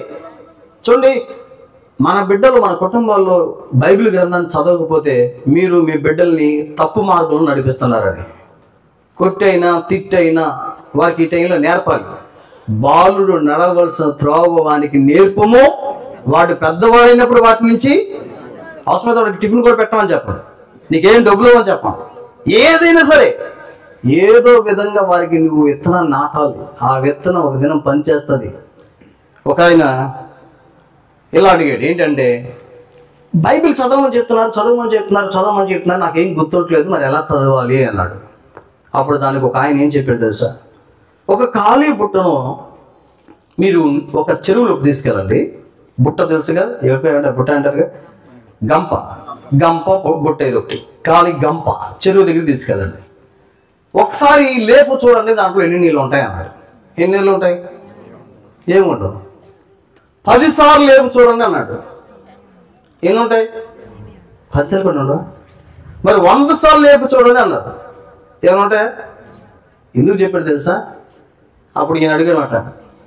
చూడండి, మన బిడ్డలు మన కుటుంబాల్లో బైబిల్ గ్రంథాన్ని చదవకపోతే మీరు మీ బిడ్డల్ని తప్పు మార్గంలో నడిపిస్తున్నారని. కొట్టైనా తిట్టైనా వారికి ఈ టైంలో నేర్పాలి. బాలుడు నడవలసిన త్రోవ వానికి నేర్పము, వాడు పెద్దవాడైనప్పుడు వాటి నుంచి అవసరమైతే వాడికి టిఫిన్ కూడా పెట్టమని చెప్పండి, నీకేం డబ్బులు అని చెప్పండి. ఏదైనా సరే ఏదో విధంగా వారికి నువ్వు విత్తనాన్ని నాటాలి. ఆ విత్తనం ఒక దినం పనిచేస్తుంది. ఒక ఆయన ఇలా అడిగాడు, ఏంటంటే బైబిల్ చదవమని చెప్తున్నారు, నాకేం గుర్తుంటలేదు, మరి ఎలా చదవాలి అన్నాడు. అప్పుడు దానికి ఒక ఆయన ఏం చెప్పాడు తెలుసా, ఒక ఖాళీ బుట్టను మీరు ఒక చెరువులోకి తీసుకెళ్ళండి. బుట్ట తెలుసుగా, ఎవరికైనా బుట్ట అంటారుగా, గంప బుట్ట, ఇది ఒకటి ఖాళీ గంప చెరువు దగ్గర తీసుకెళ్ళండి. ఒకసారి లేపు చూడండి, దాంట్లో ఎన్ని నీళ్ళు ఉంటాయి అన్నాడు. ఎన్ని నీళ్ళు ఉంటాయి? ఏముండవు. 10 సార్లు లేపు చూడండి అన్నాడు. ఎన్ని ఉంటాయి? 10 సార్లు కూడా ఉండవు. మరి 100 సార్లు లేపు చూడండి అన్నాడు. ఏమనుంటాయి? ఎందుకు చెప్పాడు తెలుసా? అప్పుడు ఈయన అడిగాడమాట,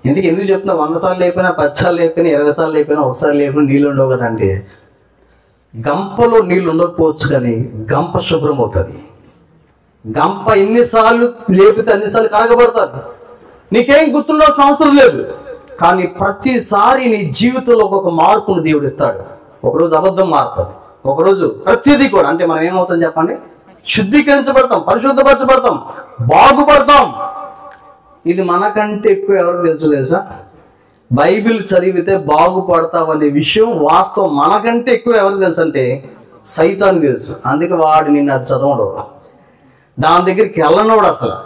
ఎందుకు చెప్తున్నా, 100 సార్లు లేకపోయినా, 10 సార్లు లేకపోయినా, 20 సార్లు లేకపోయినా, ఒకసారి లేకపోయినా నీళ్ళు ఉండవు కదా అంటే, గంపలో నీళ్ళు ఉండకపోవచ్చు కానీ గంప శుభ్రం అవుతుంది. గంప ఎన్నిసార్లు లేపితే అన్నిసార్లు కడగబడుతుంది. నీకేం గుర్తుండాల్సిన అవసరం లేదు, కానీ ప్రతిసారి నీ జీవితంలో ఒక మార్పును దేవుడు ఇస్తాడు. ఒకరోజు అబద్ధం మారుతుంది, ఒకరోజు ప్రతిదీ కూడా. అంటే మనం ఏమవుతాం చెప్పండి, శుద్ధీకరించబడతాం, పరిశుద్ధపరచబడతాం, బాగుపడతాం. ఇది మనకంటే ఎక్కువ ఎవరికి తెలుసా? బైబిల్ చదివితే బాగుపడతావనే విషయం వాస్తవం మనకంటే ఎక్కువ ఎవరికి తెలుసు అంటే సైతానికి తెలుసు. అందుకే వాడు నిన్ను అది చదవడు, దాని దగ్గరికి వెళ్ళనోడు అసలు.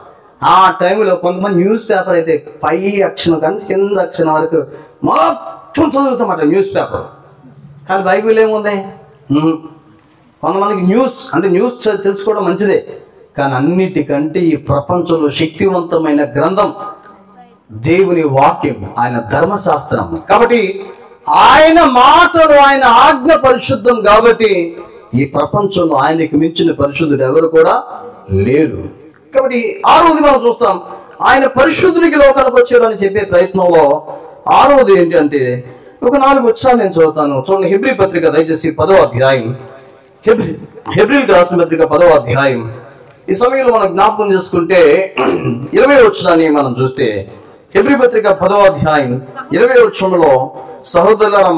ఆ టైంలో కొంతమంది న్యూస్ పేపర్ అయితే పై అక్షరం కానీ కింద అక్షరం వరకు మొత్తం చదువుతామట న్యూస్ పేపర్. కానీ బైబిల్ ఏముంది? కొంతమందికి న్యూస్ అంటే న్యూస్ తెలుసుకోవడం మంచిదే, కానీ అన్నిటికంటే ఈ ప్రపంచంలో శక్తివంతమైన గ్రంథం దేవుని వాక్యం, ఆయన ధర్మశాస్త్రం. కాబట్టి ఆయన మాటలు, ఆయన ఆజ్ఞ పరిశుద్ధం. కాబట్టి ఈ ప్రపంచంలో ఆయనకి మించిన పరిశుద్ధుడు ఎవరు కూడా లేరు. కాబట్టి ఆరోది మనం చూస్తాం, ఆయన పరిశుద్ధుడికి లోకానికి వచ్చాడు అని చెప్పే ప్రయత్నంలో ఆరోది ఏంటి అంటే ఒక 4 వచ్చాలు నేను చదువుతాను. చూడండి, హెబ్రీ పత్రిక దయచేసి 10వ అధ్యాయం, హెబ్రీలకు రాసిన పత్రిక 10వ అధ్యాయం. ఈ సమయంలో మనం జ్ఞాపకం చేసుకుంటే 20వ వచనాన్ని మనం చూస్తే, హెబ్రీ పత్రిక 10వ అధ్యాయం 20వ వచనంలో, సహోదరులారా,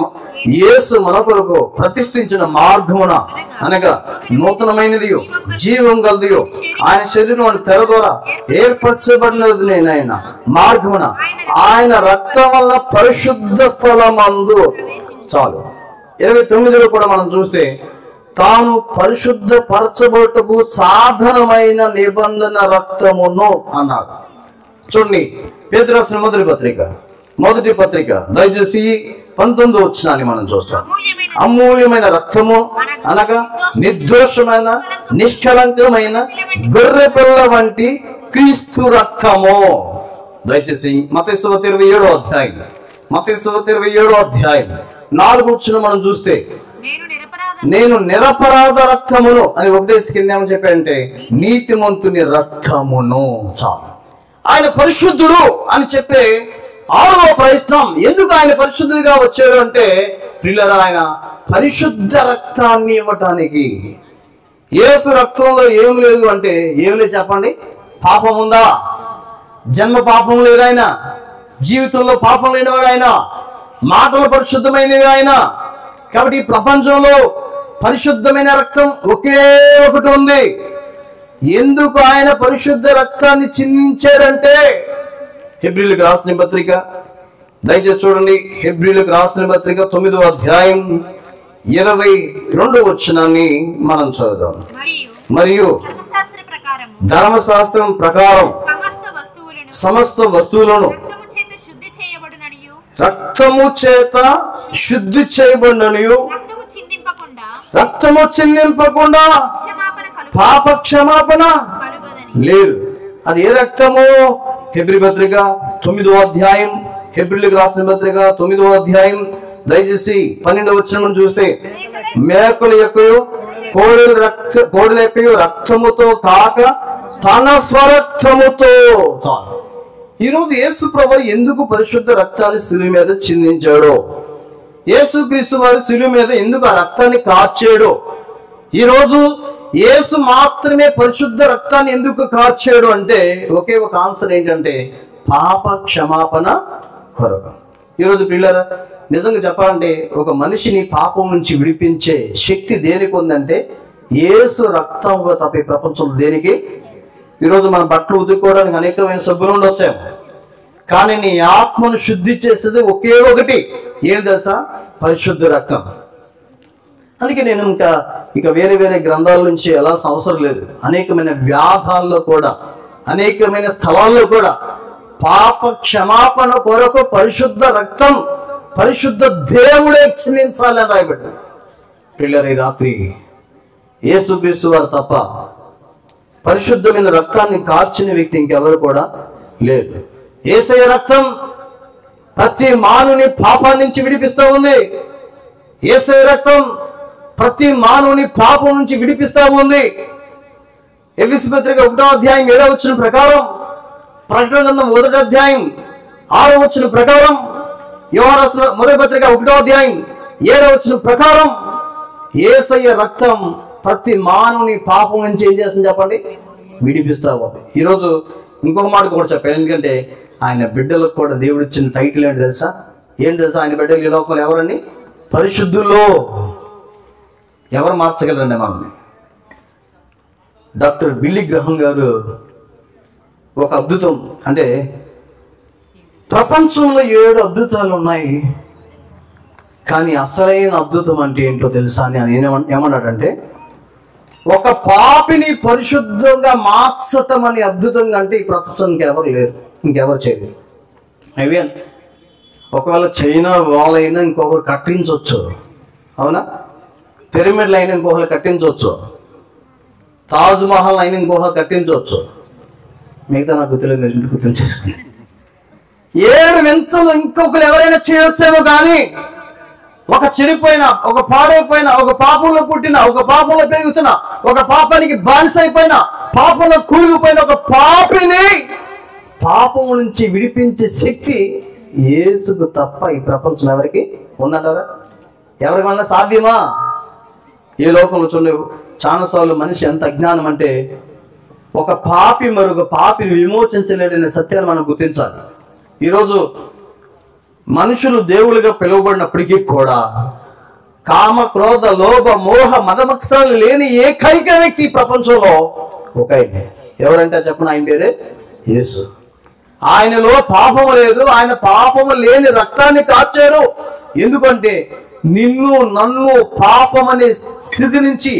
యేసు మన కొరకు ప్రతిష్ఠించిన మార్గమున అనగా నూతనమైనదియో జీవం గలదియో ఆయన శరీరం తెర ద్వారా ఏర్పరచబడినది ఆయన మార్గమున ఆయన రక్తం వల్ల పరిశుద్ధ స్థలమందు చాలు. 29లో కూడా మనం చూస్తే, తాను పరిశుద్ధ పరచబోటకు సాధనమైన నిబంధన రక్తమును అన్నాడు. చూడండి, పేతురు రాసిన మొదటి పత్రిక దయచేసి 19వ వచనాన్ని మనం చూస్తాం. అమూల్యమైన రక్తము అనగా నిర్దోషమైన నిష్కలంకమైన గొర్రె పిల్ల వంటి క్రీస్తు రక్తము. దయచేసి మత్తయి సువార్త 27వ అధ్యాయం, మత్తయి సువార్త 27వ అధ్యాయం 4వ వచనం మనం చూస్తే, నేను నిరపరాధ రక్తమును అని ఉపదేశం కింద ఏమని చెప్పాడంటే నీతిమంతుని రక్తమును. చాలు. ఆయన పరిశుద్ధుడు అని చెప్పే 6వ ప్రయత్నం. ఎందుకు ఆయన పరిశుద్ధుడిగా వచ్చాడు అంటే ప్రియులారా, ఆయన పరిశుద్ధ రక్తాన్ని ఇవ్వటానికి. యేసు రక్తంలో ఏం లేదు అంటే ఏం లేదు చెప్పండి? పాపం ఉందా? జన్మ పాపం లేదు ఆయన, జీవితంలో పాపం లేనివాడు ఆయన, మాటలు పరిశుద్ధమైనవి ఆయన. కాబట్టి ఈ ప్రపంచంలో పరిశుద్ధమైన రక్తం ఒకే ఒకటి ఉంది. ఎందుకు ఆయన పరిశుద్ధ రక్తాన్ని చిందించాడంటే, హెబ్రీలకు రాసిన పత్రిక దయచేసి చూడండి, హెబ్రీలకు రాసిన పత్రిక 9వ అధ్యాయం 22వ వచనాన్ని మనం చదువుదాం. మరియు ధర్మశాస్త్రం ప్రకారం సమస్త వస్తువులను రక్తము చేత శుద్ధి చేయబడిననియు రక్తము చిందింపకుండా పాప క్షమాపణ లేదు. అది ఏ రక్తము? హెబ్రీ పత్రిక 9వ అధ్యాయం, హెబ్రీలకు రాసిన పత్రిక 9వ అధ్యాయం దయచేసి 12వ వచనం చూస్తే, మేకల యొక్కయు కోడెల యొక్కయు రక్తముతో కాక తన స్వరక్తముతో. ఈరోజు యేసు ప్రభువు ఎందుకు పరిశుద్ధ రక్తాన్ని శిలువ మీద చిందించాడో, యేసుక్రీస్తు వారి శిలువ మీద ఎందుకు ఆ రక్తాన్ని కార్చాడో, ఈరోజు యేసు మాత్రమే పరిశుద్ధ రక్తాన్ని ఎందుకు కార్చాడు అంటే ఒకే ఒక ఆన్సర్ ఏంటంటే పాప క్షమాపణ కొరకు. ఈరోజు పిల్లల నిజంగా చెప్పాలంటే ఒక మనిషిని పాపం నుంచి విడిపించే శక్తి దేనికి ఉందంటే యేసు రక్తంలో తప్ప ఈ ప్రపంచంలో దేనికి. ఈరోజు మన బట్టలు ఉతుక్కోవడానికి అనేకమైన సబ్బులు ఉండొచ్చాము, కానీ నీ ఆత్మను శుద్ధి చేసేది ఒకే ఒకటి, ఏం తెలుసా? పరిశుద్ధ రక్తం. అందుకే నేను ఇక వేరే గ్రంథాల నుంచి వెళ్ళాల్సిన అవసరం లేదు. అనేకమైన వ్యాధాల్లో కూడా, అనేకమైన స్థలాల్లో కూడా పాప క్షమాపణ కొరకు పరిశుద్ధ రక్తం, పరిశుద్ధ దేవుడే చిందించాలని రాయబడి. పిల్లలు, ఈ రాత్రి యేసుక్రీస్తు వారు తప్ప పరిశుద్ధమైన రక్తాన్ని కార్చిన వ్యక్తి ఇంకెవరు కూడా లేదు. యేసయ్య రక్తం ప్రతి మానవుని పాపం నుంచి విడిపిస్తూ ఉంది. యేసయ్య రక్తం ప్రతి మానవుని పాపం నుంచి విడిపిస్తూ ఉంది. ఎఫెసీ పత్రిక 1వ అధ్యాయం 7వ వచనం ప్రకారం, ప్రకటన గ్రంథం 1వ అధ్యాయం 6వ వచనం ప్రకారం, యోహాను రాసిన మొదటి పత్రిక 1వ అధ్యాయం 7వ వచనం ప్రకారం యేసయ్య రక్తం ప్రతి మానవుని పాపం నుంచి ఏం చేస్తుంది చెప్పండి? విడిపిస్తా ఉంది. ఈరోజు ఇంకొక మాట కూడా చెప్పాను, ఎందుకంటే ఆయన బిడ్డలకు కూడా దేవుడు ఇచ్చిన టైటిల్ ఏంటి తెలుసా? ఆయన బిడ్డలు ఈ లోకంలో ఎవరండి? పరిశుద్ధుల్లో. ఎవరు మార్చగలరండి మనల్ని? డాక్టర్ బిల్లీ గ్రహం గారు ఒక అద్భుతం, అంటే ప్రపంచంలో 7 అద్భుతాలు ఉన్నాయి, కానీ అసలైన అద్భుతం అంటే ఏంటో తెలుసా అని ఆయన ఏమన్నాడంటే, ఒక పాపిని పరిశుద్ధంగా మార్చటం అనే అద్భుతంగా అంటే ఈ ప్రపంచానికి ఎవరు లేరు, ఇంకెవరు చేయలేరు. అవి ఒకవేళ చైనా వాల్ అయినా ఇంకొకరు కట్టించవచ్చు, అవునా? పిరమిడ్లు అయినా ఇంకొకరు కట్టించవచ్చు, తాజ్ మహల్ అయినా ఇంకొకరు కట్టించవచ్చు. మిగతా నాకు గుర్తులేదు, మీరు ఇంటికి గుర్తించేసుకోండి. 7 వింతలు ఇంకొకరు ఎవరైనా చేయవచ్చేమో, కానీ ఒక చెడిపోయిన, ఒక పాడైపోయిన, ఒక పాపంలో పుట్టిన, ఒక పాపంలో పెరుగుతున్న, ఒక పాపానికి బానిస అయిపోయిన, పాపంలో కూలిపోయిన ఒక పాపిని పాపం నుంచి విడిపించే శక్తి యేసుకు తప్ప ఈ ప్రపంచం ఎవరికి ఉందంటారా? ఎవరికైనా సాధ్యమా? ఈ లోకంలో చూడండి, చాలాసార్లు మనిషి ఎంత అజ్ఞానం అంటే, ఒక పాపి మరొక పాపిని విమోచించలేడనే సత్యాన్ని మనం గుర్తించాలి. ఈరోజు మనుషులు దేవుళ్ళుగా పిలువబడినప్పటికీ కూడా కామ, క్రోధ, లోభ, మోహ, మదమత్సరాలు లేని ఏకైక వ్యక్తి ప్రపంచంలో ఒక ఆయనే. ఎవరంటే చెప్పిన ఆయన పేరే యేసు. ఆయనలో పాపము లేదు, ఆయన పాపము లేని రక్తాన్ని కార్చాడు. ఎందుకంటే నిన్ను నన్ను పాపం అనే స్థితి నుంచి,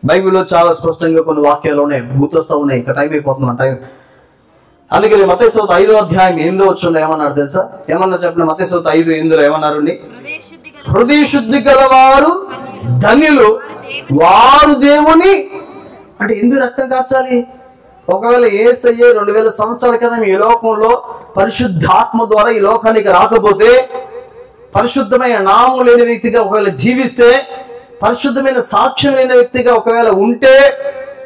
బైబిల్లో చాలా స్పష్టంగా కొన్ని వాక్యాలు ఉన్నాయి, గుర్తొస్తూ ఉన్నాయి. ఇంకా టైం అయిపోతుంది మన టైం. అందుకని మత్తయి సువార్త 5వ అధ్యాయం 8వ వచనంలో ఏమన్నారు తెలుసా? ఏమన్నా చెప్పిన మత్తయి సువార్త 5:8 ఏమన్నారు? హృదయ శుద్ధి గలవారు ధన్యులు, వారు దేవుని. అంటే ఎందుకు రక్తం కార్చాలి? ఒకవేళ యేసయ్య 2000 సంవత్సరాల క్రితం ఈ లోకంలో పరిశుద్ధాత్మ ద్వారా ఈ లోకానికి రాకపోతే, పరిశుద్ధమైన నామం లేని వ్యక్తిగా ఒకవేళ జీవిస్తే, పరిశుద్ధమైన సాక్ష్యం లేని వ్యక్తిగా ఒకవేళ ఉంటే,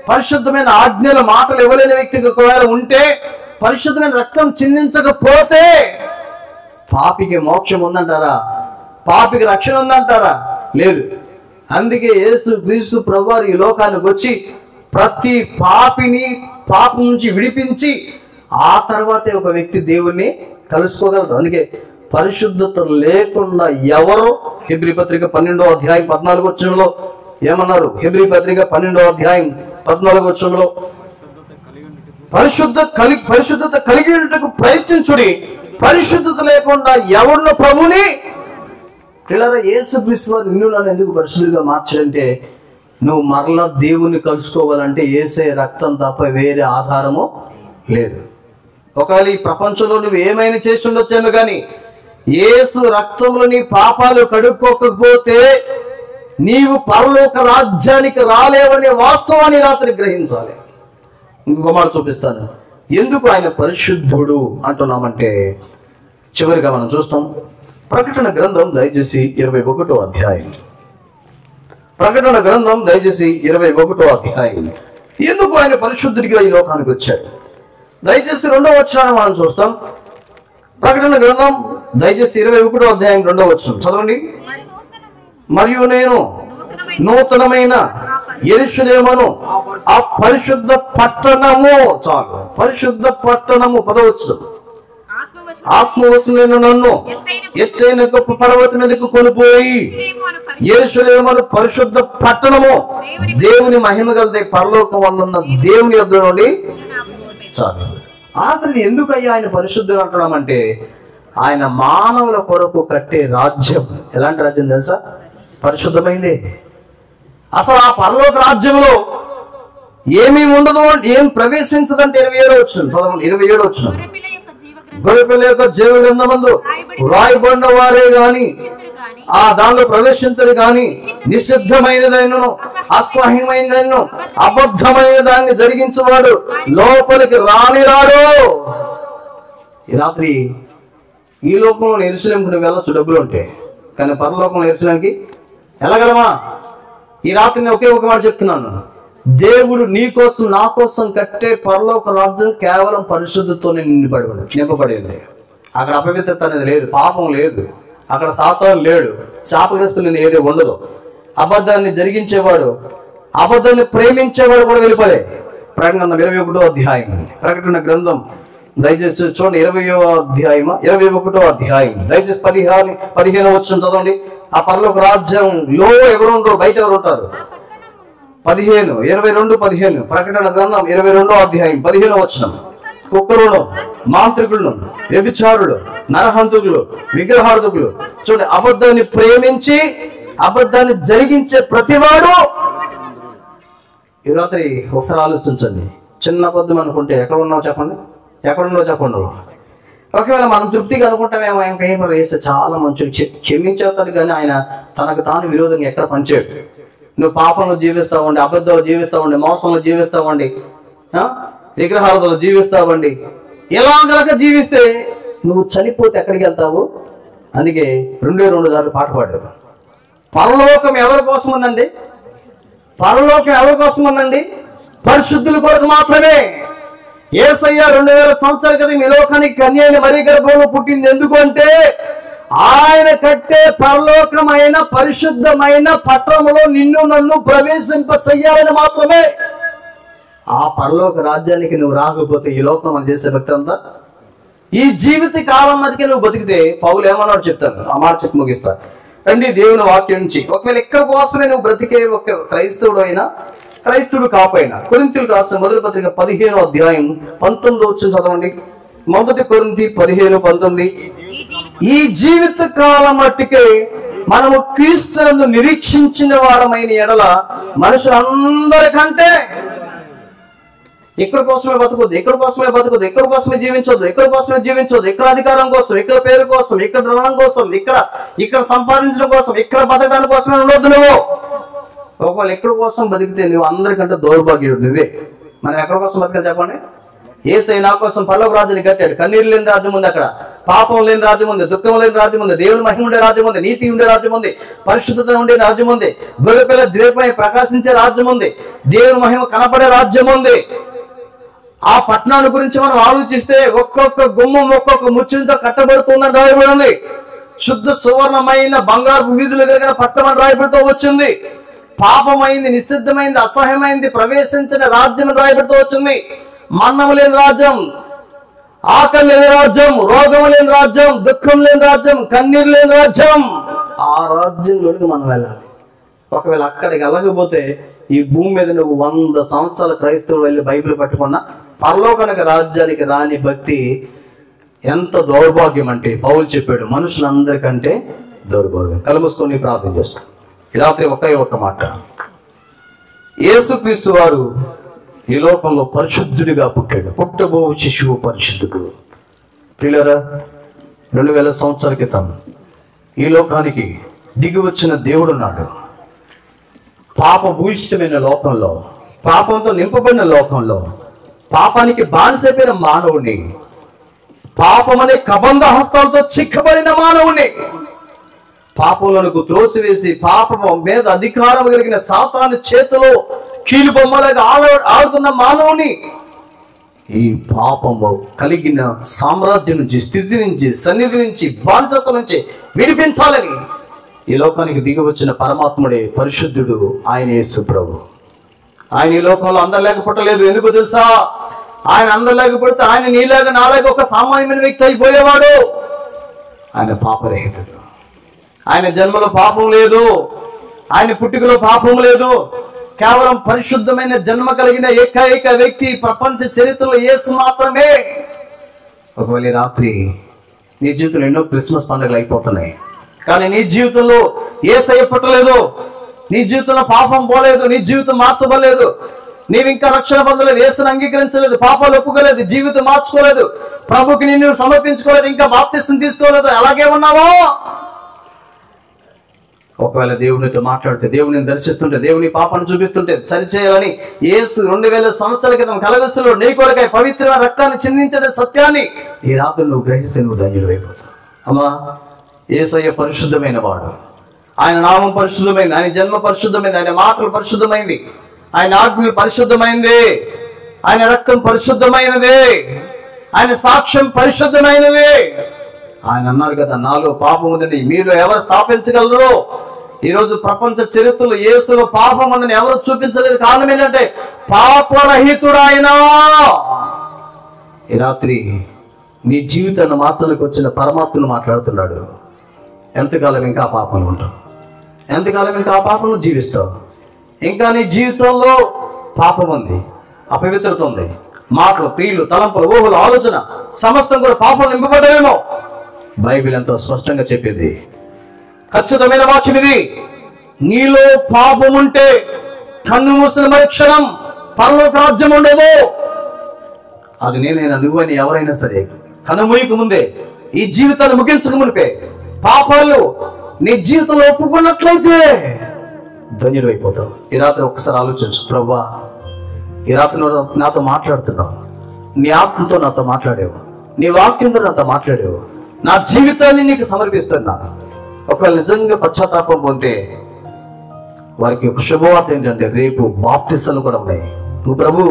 పరిశుద్ధమైన ఆజ్ఞల మాటలు ఇవ్వలేని వ్యక్తిగా ఒకవేళ ఉంటే, పరిశుద్ధమైన రక్తం చిందించకపోతే పాపికి మోక్షం ఉందంటారా? పాపికి రక్షణ ఉందంటారా? లేదు. అందుకే యేసు క్రీస్తు ప్రభువారు ఈ లోకానికి వచ్చి ప్రతి పాపిని పాపం నుంచి విడిపించి ఆ తర్వాతే ఒక వ్యక్తి దేవుణ్ణి కలుసుకోగలరు. అందుకే పరిశుద్ధత లేకుండా ఎవరు, హెబ్రీ పత్రిక 12వ అధ్యాయం 14వ వచనంలో ఏమన్నారు? హెబ్రీ పత్రిక 12వ అధ్యాయం 14వ వచనంలో, పరిశుద్ధత కలిగినట్టుకు ప్రయత్నించుడి, పరిశుద్ధత లేకుండా ఎవరిని ప్రభుని. పిల్లరా, యేసుక్రీస్తు వారు నిన్ను నన్ను ఎందుకు పరిశుద్ధులుగా మార్చాడంటే, నువ్వు మరలా దేవుణ్ణి కలుసుకోవాలంటే యేసే రక్తం తప్ప వేరే ఆధారము లేదు. ఒకవేళ ఈ ప్రపంచంలో నువ్వు ఏమైనా చేసి ఉండొచ్చేమో, కానీ యేసు రక్తంలో నీ పాపాలు కడుక్కోకపోతే నీవు పరలోక రాజ్యానికి రాలేవనే వాస్తవాన్ని రాత్రి గ్రహించాలి. ఇంకొక మాట చూపిస్తాను ఎందుకు ఆయన పరిశుద్ధుడు అంటున్నామంటే, చివరిగా మనం చూస్తాం ప్రకటన గ్రంథం దయచేసి 21వ అధ్యాయం. ప్రకటన గ్రంథం దయచేసి 21వ అధ్యాయం. ఎందుకు ఆయన పరిశుద్ధుడిగా ఈ లోకానికి వచ్చాడు? దయచేసి 2వ వచనాన్ని మనం చూస్తాం. ప్రకటన గ్రంథం దయచేసి 21వ అధ్యాయం 2వ వచనం చదవండి. మరియు నేను నూతనమైన యెరూషలేమును, ఆ పరిశుద్ధ పట్టణము, చాలు, పరిశుద్ధ పట్టణము 10వ వచనం, ఆత్మవశులైన నన్ను ఎత్తైన గొప్ప పర్వతం మీదకు కొనిపోయి యెరూషలేమును పరిశుద్ధ పట్టణము దేవుని మహిమ గలదే పరలోకం అన్న దేవుని యొద్ద నుండి. చాలు. ఆఖరి ఎందుకు అయ్యా ఆయన పరిశుద్ధుడు అంటున్నామంటే, ఆయన మానవుల కొరకు కట్టే రాజ్యం ఎలాంటి రాజ్యం తెలుసా? పరిశుద్ధమైంది. అసలు ఆ పరలోక రాజ్యంలో ఏమీ ఉండదు, ఏం ప్రవేశించదంటే 27వ వచనం చదవండి. 27వ వచనం, గొర్రెపిల్ల యొక్క జీవ గ్రంథమందు రాయబడిన వారే గాని ఆ దానిలో ప్రవేశించరు గాని, నిషిద్ధమైనదైనను అసహ్యమైనదైనను అబద్ధమైన దాన్ని జరిగించేవాడు లోపలికి రానిరాడు. ఈ రాత్రి ఈ లోకంలో యెరూషలేముకు నువ్వు వెళ్ళొచ్చు, డబ్బులు ఉంటే, కానీ పరలోకంలో యెరూషలేముకి వెళ్ళగలమా? ఈ రాత్రి నేను ఒకే ఒక మాట చెప్తున్నాను, దేవుడు నీ కోసం నా కోసం కట్టే పరలోక రాజ్యం కేవలం పరిశుద్ధతోనే నింపబడింది. అక్కడ అపవిత్రత అనేది లేదు, పాపం లేదు, అక్కడ సాతాను లేడు, శాపగ్రస్తులు ఏది ఉండదు. అబద్ధాన్ని జరిగించేవాడు, అబద్ధాన్ని ప్రేమించేవాడు కూడా వెళ్ళిపోలే. ప్రకటన గ్రంథం 21వ అధ్యాయం. ప్రకటన గ్రంథం దయచేసి చూడండి 20వ అధ్యాయం 21వ అధ్యాయం దయచేసి 15వ వచనం చదవండి. ఆ పరలోక రాజ్యంలో ఎవరు ఉంటారు? బయట ఎవరు ఉంటారు? 22 ప్రకటన గ్రంథం 22వ అధ్యాయం 15వ వచనం. కుక్కరును మాంత్రికులను, వ్యభిచారులు, నరహంతకులు, విగ్రహార్థకులు. చూడండి, అబద్ధాన్ని ప్రేమించి అబద్ధాన్ని జరిగించే ప్రతివాడు. ఈ రాత్రి ఒకసారి ఆలోచించండి. చిన్న అబద్ధం అనుకుంటే ఎక్కడ ఉన్నావు చెప్పండి, ఎక్కడున్నావు చెప్పండి. ఒకవేళ మనం తృప్తిగా అనుకుంటామేమో, ఇంకేం వేస్తే చాలా మంచి క్షమించేస్తాడు, కానీ ఆయన తనకు తాను విరోధంగా ఎక్కడ పనిచేయడు. నువ్వు పాపంలో జీవిస్తావండి, అబద్ధాలు జీవిస్తావండి, మోసంలో జీవిస్తావండి, విగ్రహాలతో జీవిస్తావండి. ఇలా కనుక జీవిస్తే నువ్వు చనిపోతే ఎక్కడికి వెళ్తావు? అందుకే 2 సార్లు పాట పాడారు. పరలోకం ఎవరి కోసం ఉందండి? పరలోకం ఎవరి కోసం ఉందండి? పరిశుద్ధుల కొరకు మాత్రమే. యేసయ్య 2000 సంవత్సరాల క్రితం ఈ లోకానికి కన్య అయిన మరీ గర్భంలో పుట్టింది. ఎందుకంటే ఆయన కట్టే పరలోకమైన పరిశుద్ధమైన పట్టణంలో నిన్ను నన్ను ప్రవేశింప చెయ్యాలని మాత్రమే. ఆ పరలోక రాజ్యానికి నువ్వు రాకపోతే ఈ లోకం మనం చేసే భక్తి అంతా ఈ జీవిత కాలం మధ్యకి నువ్వు బతికితే, పౌలు ఏమన్నాడు చెప్తాను, ఆ మాట చెప్పి ముగిస్తాను. రండి దేవుని వాక్యం నుంచి. ఒకవేళ ఇక్కడ కోసమే నువ్వు బ్రతికే ఒక క్రైస్తవుడు అయినా క్రైస్తవుడు కాకపోయినా, కొరింథీయులకు రాసిన మొదటి పత్రిక 15వ అధ్యాయం 19 చదవండి. 1 కొరింథీ 15:19. ఈ జీవిత కాలం మట్టుకే మనము క్రీస్తునందు నిరీక్షించిన వారమైన ఎడల మనుషులందరికంటే ఇక్కడ కోసమే బతకొద్దు, ఇక్కడ కోసమే బతకొద్దు, ఇక్కడ కోసమే జీవించొద్దు, ఇక్కడ కోసమే జీవించొద్దు, ఇక్కడ అధికారం కోసం, ఇక్కడ పేరు కోసం, ఇక్కడ ధనం కోసం, ఇక్కడ సంపాదించడం కోసం, ఇక్కడ బతకడానికి కోసమే ఉండొద్దు నువ్వు. ఒకవేళ ఎక్కడ కోసం బతికితే నువ్వు అందరికంటే దౌర్భాగ్యుడు నువ్వే. మనం ఎక్కడి కోసం బతకాలి చెప్పండి? యేసయ్య నా కోసం పరలోక రాజ్యాన్ని కట్టాడు. కన్నీరు లేని రాజ్యం ఉంది, అక్కడ పాపం లేని రాజ్యం ఉంది, దుఃఖం లేని రాజ్యం ఉంది, దేవుని మహిమ ఉండే రాజ్యం ఉంది, నీతి ఉండే రాజ్యం ఉంది, పరిశుద్ధత ఉండే రాజ్యం ఉంది, గొర్రెపిల్ల ద్వీపమై ప్రకాశించే రాజ్యం ఉంది, దేవుని మహిమ కనపడే రాజ్యం ఉంది. ఆ పట్టణాన్ని గురించి మనం ఆలోచిస్తే ఒక్కొక్క గుమ్మం ఒక్కొక్క ముత్యంతో కట్టబడుతుందని రాయబడి ఉంది. శుద్ధ సువర్ణమైన బంగారు వీధులు కలిగిన పట్టణం రాయబడితో వచ్చింది. పాపమైంది, నిషిద్ధమైంది, అసహ్యమైంది ప్రవేశించిన రాజ్యం రాయబడితో వచ్చింది. మన్నము లేని రాజ్యం, ఆకలి లేని రాజ్యం, రోగం లేని రాజ్యం, దుఃఖం లేని రాజ్యం, కన్నీరు లేని రాజ్యం. ఆ రాజ్యంలోనికి మనం వెళ్ళాలి. ఒకవేళ అక్కడికి వెళ్ళకపోతే ఈ భూమి మీద నువ్వు 100 సంవత్సరాల క్రైస్తవులు వెళ్ళి బైబిల్ పట్టుకున్నా పరలోకానికి రాజ్యానికి రాని భక్తి ఎంత దౌర్భాగ్యం అంటే పౌలు చెప్పాడు, మనుషులందరికంటే దౌర్భాగ్యం. కలుముసుకొని ప్రార్థన చేస్తాం. ఈ రాత్రి ఒక్క మాట, యేసుక్రీస్తు వారు ఈ లోకంలో పరిశుద్ధుడిగా పుట్టాడు. పుట్టబో శిశువు పరిశుద్ధుడు. ప్రియులారా, 2000 సంవత్సరాల క్రితం ఈ లోకానికి దిగి వచ్చిన దేవుడున్నాడు. పాప భూయిష్టమైన లోకంలో, పాపంతో నింపబడిన లోకంలో, పాపానికి బానిసైపోయిన మానవుని, పాపం అనే కబంధ హస్తాలతో చిక్కబడిన మానవుని, పాపంలోనికి త్రోసివేసి పాపం మీద అధికారం కలిగిన సాతాను చేతిలో కీలు బొమ్మలాగా ఆడుతున్న మానవుని, ఈ పాపము కలిగిన సామ్రాజ్యం నుంచి, స్థితి నుంచి, సన్నిధి నుంచి, బానిసత్వం నుంచి విడిపించాలని ఈ లోకానికి దిగి వచ్చిన పరమాత్ముడే పరిశుద్ధుడు, ఆయన యేసు ప్రభు. ఆయన ఈ లోకంలో అందరిలాగా పుట్టలేదు. ఎందుకు తెలుసా? ఆయన అందరిలాగా పుడితే ఆయన నీలాగా నాలాగా ఒక సామాన్యమైన వ్యక్తి అయిపోయేవాడు. ఆయన పాపరహితుడు. ఆయన జన్మలో పాపం లేదు, ఆయన పుట్టుకలో పాపం లేదు. కేవలం పరిశుద్ధమైన జన్మ కలిగిన ఏకైక వ్యక్తి ప్రపంచ చరిత్రలో యేసు మాత్రమే. ఒకవేళ రాత్రి నీ జీవితంలో ఎన్నో క్రిస్మస్ పండుగలు అయిపోతున్నాయి, కానీ నీ జీవితంలో యేసయ్య పుట్టలేదు, నీ జీవితంలో పాపం పోలేదు, నీ జీవితం మార్చబడలేదు, నీవు ఇంకా రక్షణ పొందలేదు, యేసుని అంగీకరించలేదు, పాపాలు ఒప్పుకోలేదు, జీవితం మార్చుకోలేదు, ప్రభుకి నిన్ను సమర్పించుకోలేదు, ఇంకా బాప్తిసం తీసుకోలేదు, అలాగే ఉన్నావో. ఒకవేళ దేవునితో మాట్లాడితే, దేవుని దర్శిస్తుంటే, దేవుని పాపాన్ని చూపిస్తుంటే సరిచేయాలని యేసు 2000 సంవత్సరాల క్రితం కలవరిలో నీ కొరకై పవిత్రమైన రక్తాన్ని చిందించే సత్యాన్ని ఈ రాత్రి నువ్వు గ్రహిస్తే నువ్వు ధన్యుడు అయిపోతావు. అమ్మా, యేసయ్య పరిశుద్ధమైన వాడు. ఆయన నామం పరిశుద్ధమైంది, ఆయన జన్మ పరిశుద్ధమైంది, ఆయన మాటలు పరిశుద్ధమైంది, ఆయన ఆజ్ఞలు పరిశుద్ధమైంది, ఆయన రక్తం పరిశుద్ధమైనది, ఆయన సాక్ష్యం పరిశుద్ధమైనది. ఆయన అన్నాడు కదా, నాలో పాపం ఉందని మీరు ఎవరు స్థాపించగలరు? ఈరోజు ప్రపంచ చరిత్రలో యేసులో పాపం ఉందని ఎవరు చూపించలేదు. కారణం ఏంటంటే పాపరహితుడు ఆయన. ఈ రాత్రి నీ జీవితాన్ని మార్చడానికి వచ్చిన పరమాత్మను మాట్లాడుతున్నాడు. ఎంతకాలం ఇంకా ఆ పాపంలో ఉంటావు? ఎంతకాలం ఇంకా ఆ పాపంలో జీవిస్తావు? ఇంకా నీ జీవితంలో పాపం ఉంది, అపవిత్రత ఉంది, మాటలు, క్రియలు, తలంపులు, ఊహలు, ఆలోచన సమస్తం కూడా పాపం నింపబడ్డమేమో. బైబిల్ ఎంతో స్పష్టంగా చెప్పింది. ఖచ్చితమైన వాక్యం ఇది. నీలో పాపం ఉంటే కన్ను మూసిన మరుక్షణం పరలోక రాజ్యం ఉండదు. అది నేనైనా నువ్వని ఎవరైనా సరే కన్ను మూయక ముందే, ఈ జీవితాన్ని ముగించక మునిపే పాపాలు నీ జీవితంలో ఒప్పుకున్నట్లయితే ధన్యుడు అయిపోతావు. ఈ రాత్రి ఒకసారి ఆలోచించు, ప్రభువా ఈ రాత్రి నాతో మాట్లాడుతున్నావు, నీ ఆత్మతో నాతో మాట్లాడేవు, నీ వాక్యంతో నాతో మాట్లాడేవు, నా జీవితాన్ని నీకు సమర్పిస్తున్నా. ఒకవేళ నిజంగా పశ్చాత్తాపం పొందితే వారికి ఒక శుభవార్త ఏంటంటే రేపు బాప్తిస్తాలు కూడా ఉన్నాయి. నువ్వు ప్రభు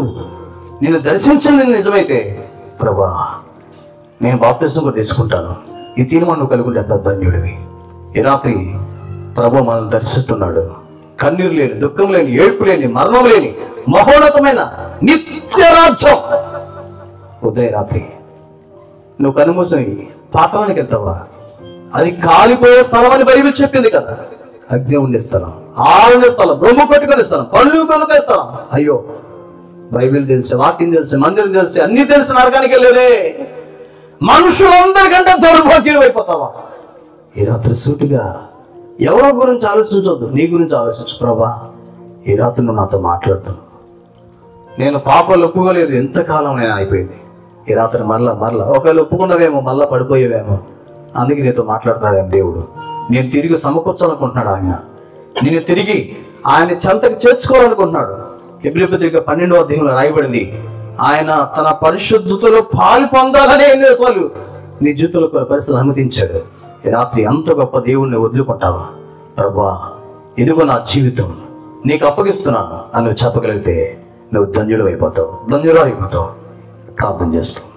నిన్ను దర్శించింది నిజమైతే, ప్రభా నేను బాప్తిస్తం కూడా తీసుకుంటాను, ఈ తీర్మానం నువ్వు కలుగుంటే అంత ధన్యుడివి. ఈ రాత్రి ప్రభు మనల్ని దర్శిస్తున్నాడు. కన్నీరు లేని, దుఃఖం లేని, ఏడుపు లేని, మరణం లేని మహోన్నతమైన నిత్య రాజ్యం. ఉదయ రాత్రి నువ్వు కనుమూసి పాతాళానికి వెళ్తావా? అది కాలిపోయే స్థలం అని బైబిల్ చెప్పింది కదా. అగ్ని ఉండే స్థలం, ఆరుండే స్థలం, బ్రహ్మ కొట్టుకునే స్థలం, పళ్ళు కొనుకే స్థలం. అయ్యో, బైబిల్ తెలిసి, వాక్యం తెలిసి, మందిరం తెలిసి, అన్ని తెలిసి నరకానికి వెళ్ళేదే. మనుషులందరికంటే దౌర్భాగ్యం అయిపోతావా? ఈ రాత్రి సూటిగా ఎవరి గురించి ఆలోచించవద్దు, నీ గురించి ఆలోచించు. ప్రభా ఈ రాత్రి నువ్వు నాతో మాట్లాడుతున్నావు, నేను పాపాలు ఒప్పుకోలేదు, ఎంతకాలం నేను అయిపోయింది. ఈ రాత్రి మరలా ఒకవేళ ఒప్పుకున్నవేమో మళ్ళా పడిపోయేవేమో, అందుకే నీతో మాట్లాడుతున్నాడు దేవుడు. నేను తిరిగి సమకూర్చాలనుకుంటున్నాడు ఆయన, నేను తిరిగి ఆయన చెంతకి చేర్చుకోవాలనుకుంటున్నాడు. హెబ్రీ పత్రిక 12వ అధ్యాయంలో రాయబడింది, ఆయన తన పరిశుద్ధతలో పాలు పొందాలని ఎన్నోసార్లు నీ జీవితంలో పరిస్థితులు అనుమతించాడు. ఈ రాత్రి అంత గొప్ప దేవుణ్ణి వదులుకుంటావా? ప్రభువా ఇదిగో నా జీవితం నీకు అప్పగిస్తున్నాను అని నువ్వు చెప్పగలిగితే నువ్వు ధన్యుడు అయిపోతావు, ధన్యుడు అయిపోతావు. ప్రార్థన చేస్తావు.